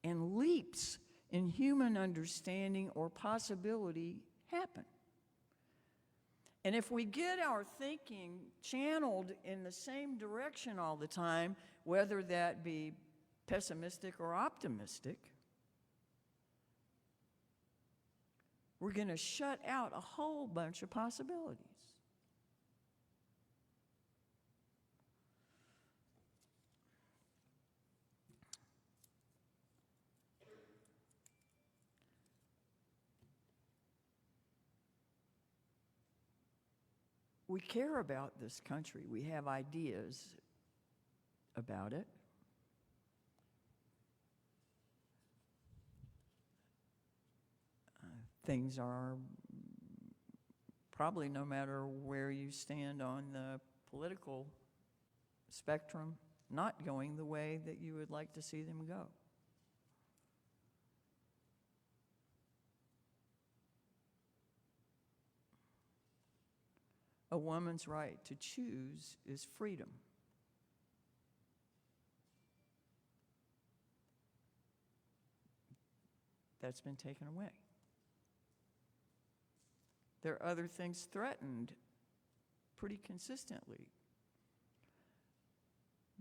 and leaps in human understanding or possibility happen. And if we get our thinking channeled in the same direction all the time, whether that be pessimistic or optimistic, we're going to shut out a whole bunch of possibilities. We care about this country. We have ideas about it. Things are probably, no matter where you stand on the political spectrum, not going the way that you would like to see them go. A woman's right to choose is freedom. That's been taken away. There are other things threatened pretty consistently.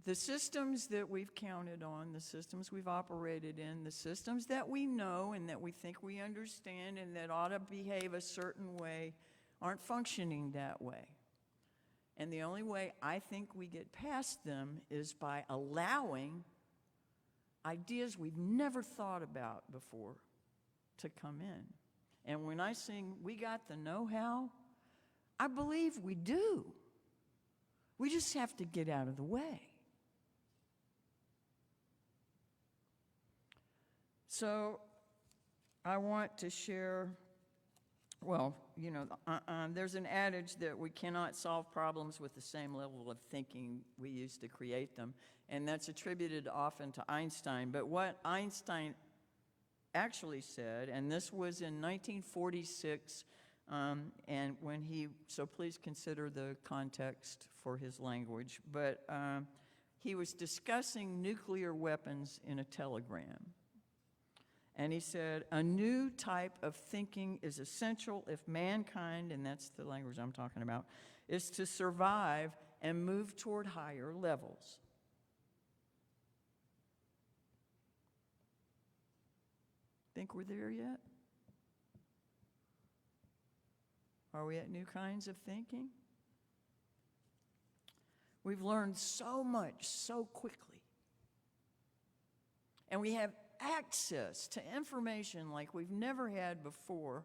The systems that we've counted on, the systems we've operated in, the systems that we know and that we think we understand and that ought to behave a certain way aren't functioning that way. And the only way I think we get past them is by allowing ideas we've never thought about before to come in. And when I sing, "We got the know-how," I believe we do. We just have to get out of the way. So I want to share, well, there's an adage that we cannot solve problems with the same level of thinking we used to create them, and that's attributed often to Einstein. But what Einstein actually said, and this was in 1946, and when so please consider the context for his language, but he was discussing nuclear weapons in a telegram. And he said, "A new type of thinking is essential if mankind," and that's the language I'm talking about, "is to survive and move toward higher levels." Think we're there yet? Are we at new kinds of thinking? We've learned so much so quickly. And we have access to information like we've never had before.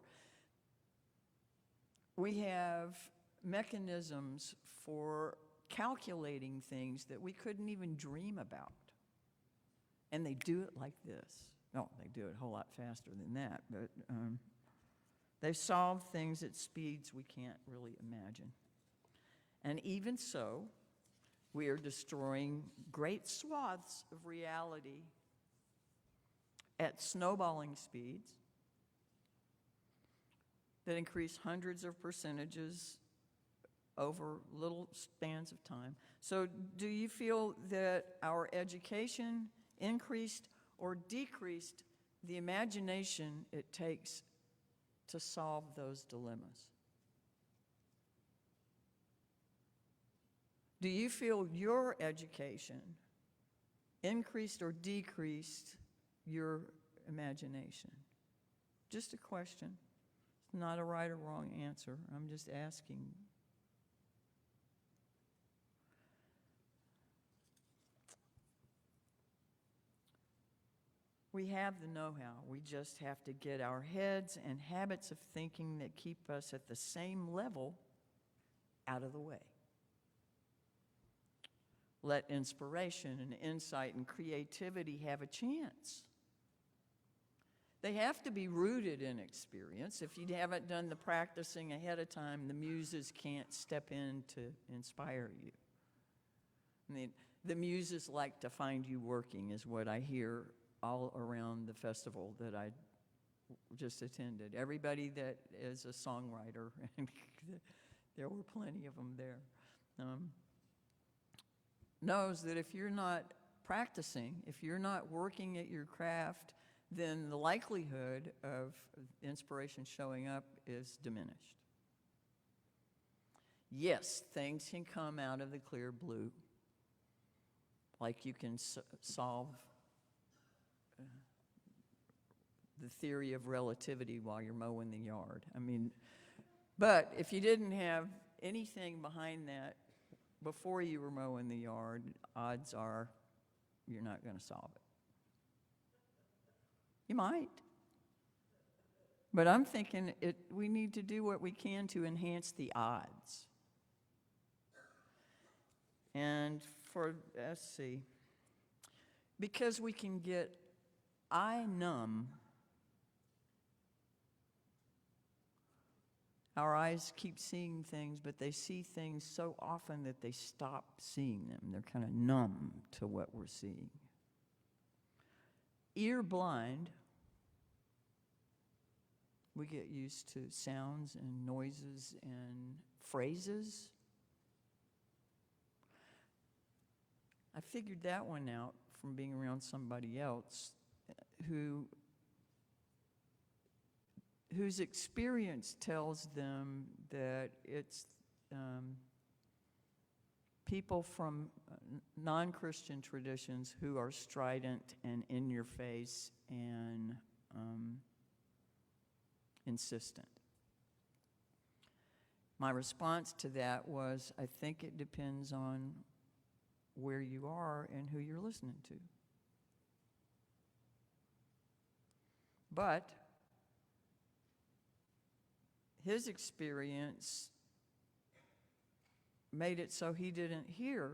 We have mechanisms for calculating things that we couldn't even dream about. And they do it like this. No, they do it a whole lot faster than that, but they solve things at speeds we can't really imagine. And even so, we are destroying great swaths of reality at snowballing speeds that increase hundreds of percentages over little spans of time. So do you feel that our education increased or decreased the imagination it takes to solve those dilemmas? Do you feel your education increased or decreased your imagination? Just a question. It's not a right or wrong answer. I'm just asking. We have the know-how. We just have to get our heads and habits of thinking that keep us at the same level out of the way. Let inspiration and insight and creativity have a chance. They have to be rooted in experience. If you haven't done the practicing ahead of time, the muses can't step in to inspire you. I mean, the muses like to find you working, is what I hear all around the festival that I just attended. Everybody that is a songwriter, and there were plenty of them there. knows that if you're not practicing, if you're not working at your craft, then the likelihood of inspiration showing up is diminished. Yes, things can come out of the clear blue, like you can solve the theory of relativity while you're mowing the yard. I mean, but if you didn't have anything behind that before you were mowing the yard, odds are you're not going to solve it. You might. But I'm thinking we need to do what we can to enhance the odds. And let's see, because we can get eye numb. Our eyes keep seeing things, but they see things so often that they stop seeing them. They're kind of numb to what we're seeing. Ear blind, we get used to sounds and noises and phrases. I figured that one out from being around somebody else whose experience tells them that it's people from non-Christian traditions who are strident and in your face and insistent. My response to that was, I think it depends on where you are and who you're listening to. But his experience made it so he didn't hear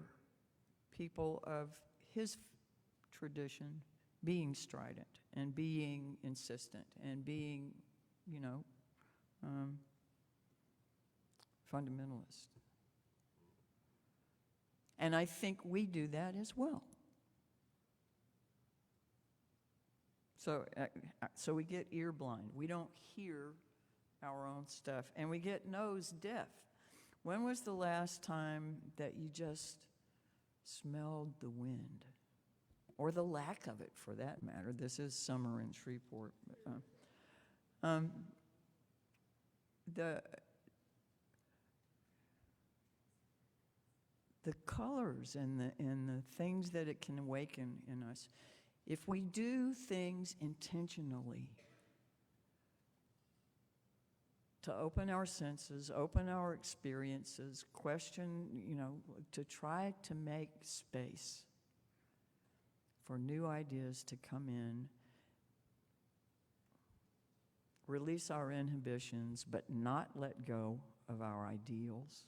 people of his tradition being strident and being insistent and being, fundamentalist. And I think we do that as well. So we get ear blind. We don't hear our own stuff. And we get nose deaf. When was the last time that you just smelled the wind? Or the lack of it, for that matter. This is summer in Shreveport. The colors and the things that it can awaken in us. If we do things intentionally to open our senses, open our experiences, question, to try to make space for new ideas to come in, release our inhibitions, but not let go of our ideals,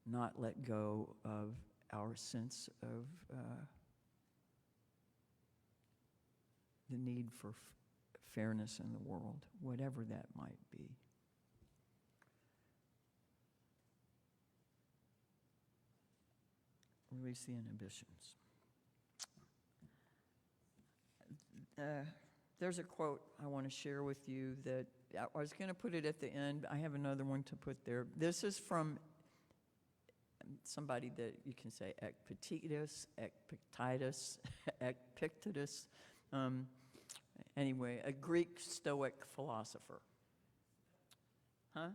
not let go of our sense of the need for fairness in the world, whatever that might be. Release the inhibitions. There's a quote I want to share with you that I was going to put it at the end. I have another one to put there. This is from somebody that you can say Epictetus, Epictetus. Anyway, a Greek Stoic philosopher. Huh?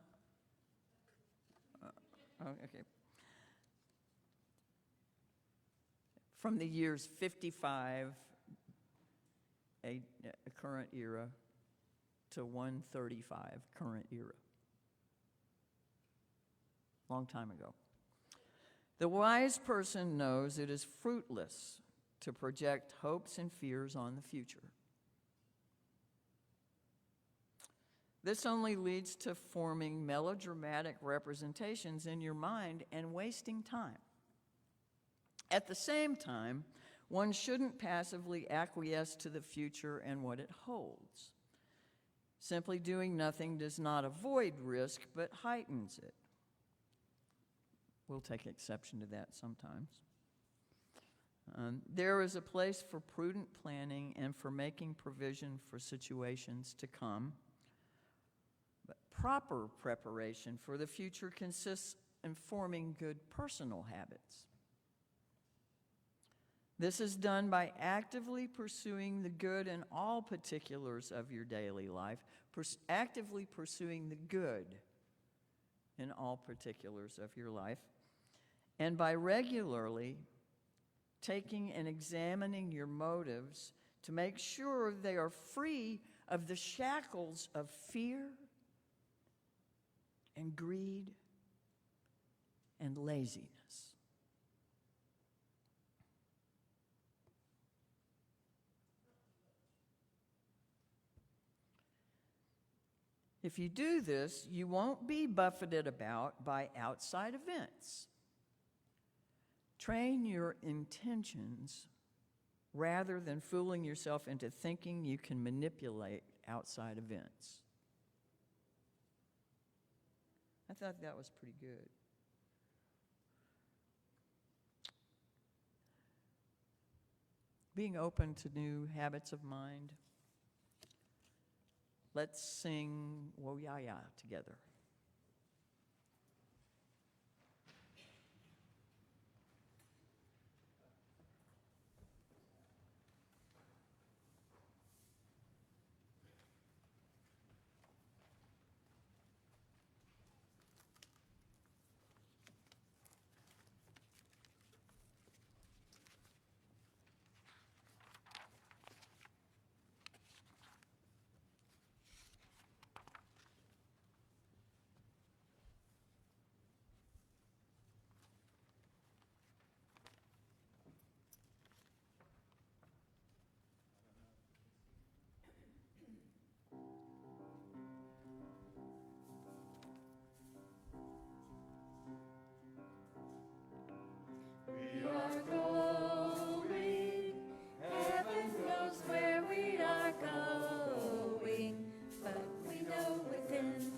Okay. From the years 55, a current era, to 135, current era. Long time ago. The wise person knows it is fruitless to project hopes and fears on the future. This only leads to forming melodramatic representations in your mind and wasting time. At the same time, one shouldn't passively acquiesce to the future and what it holds. Simply doing nothing does not avoid risk, but heightens it. We'll take exception to that sometimes. There is a place for prudent planning and for making provision for situations to come. But proper preparation for the future consists and forming good personal habits. This is done by actively pursuing the good in all particulars of your daily life, actively pursuing the good in all particulars of your life, and by regularly taking and examining your motives to make sure they are free of the shackles of fear and greed and laziness. If you do this, you won't be buffeted about by outside events. Train your intentions rather than fooling yourself into thinking you can manipulate outside events. I thought that was pretty good. Being open to new habits of mind. Let's sing Wo Ya Ya together. We are going, heaven knows where we are going, but we know within,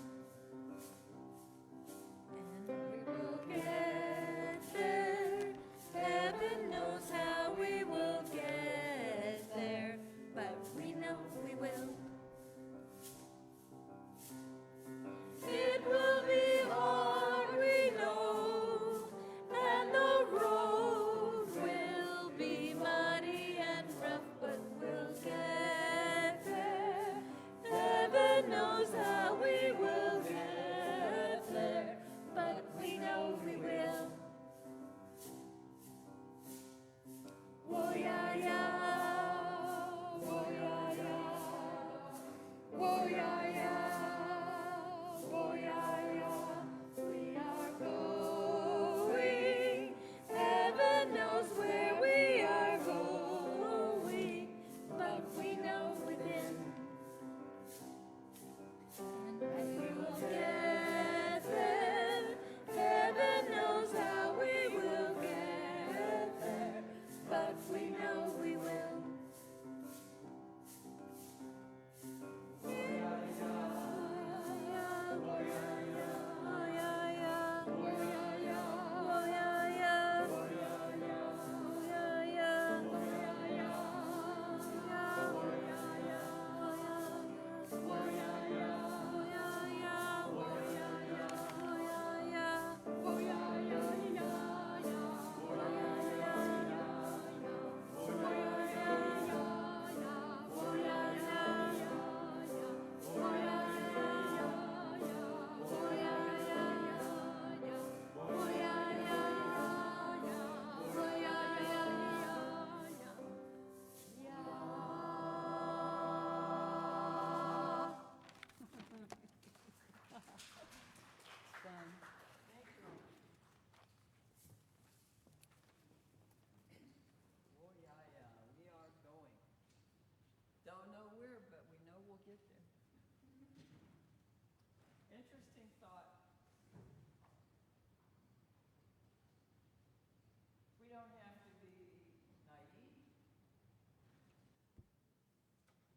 and we will get there. Heaven knows how we will get there, but we know we will. It will be hard, we know, and the road will be muddy and rough, but we'll get there. Heaven knows how we will get there, but we know we will. Wo ya ya, wo ya ya, wo ya ya. Oh, yeah, yeah, we are going. Heaven knows where we are going, but we know within. And we will get there. Heaven knows how we will get there, but we know we will. Oh, yeah, yeah, we are going. Don't know where, but we know we'll get there. Interesting thought. We don't have to be naive.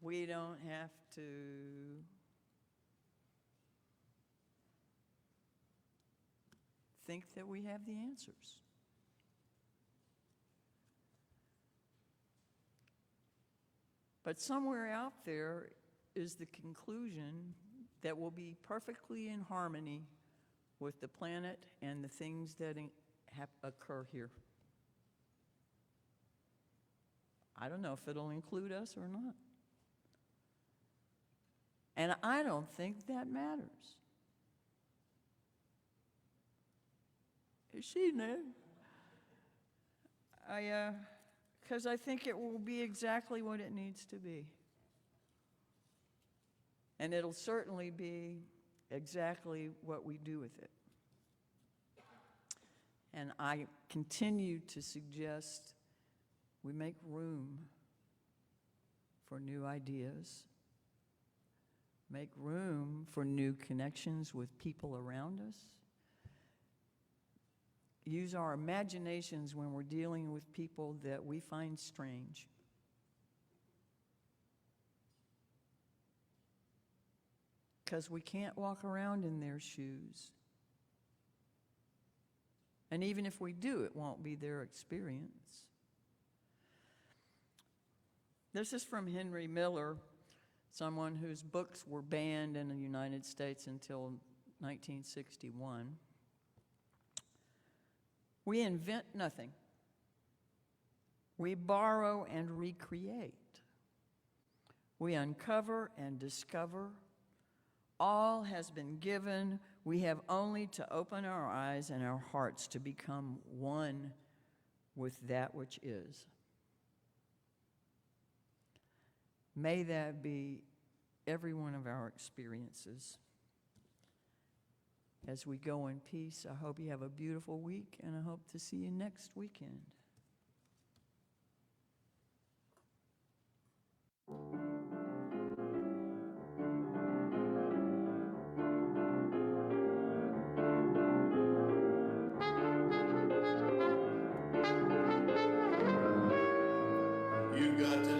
We don't have to think that we have the answers. But somewhere out there is the conclusion that will be perfectly in harmony with the planet and the things that occur here. I don't know if it'll include us or not. And I don't think that matters. She knew. Because I think it will be exactly what it needs to be. And it'll certainly be exactly what we do with it. And I continue to suggest we make room for new ideas, make room for new connections with people around us, use our imaginations when we're dealing with people that we find strange. Because we can't walk around in their shoes. And even if we do, it won't be their experience. This is from Henry Miller, someone whose books were banned in the United States until 1961. We invent nothing. We borrow and recreate. We uncover and discover. All has been given. We have only to open our eyes and our hearts to become one with that which is. May that be every one of our experiences. As we go in peace, I hope you have a beautiful week, and I hope to see you next weekend. You got to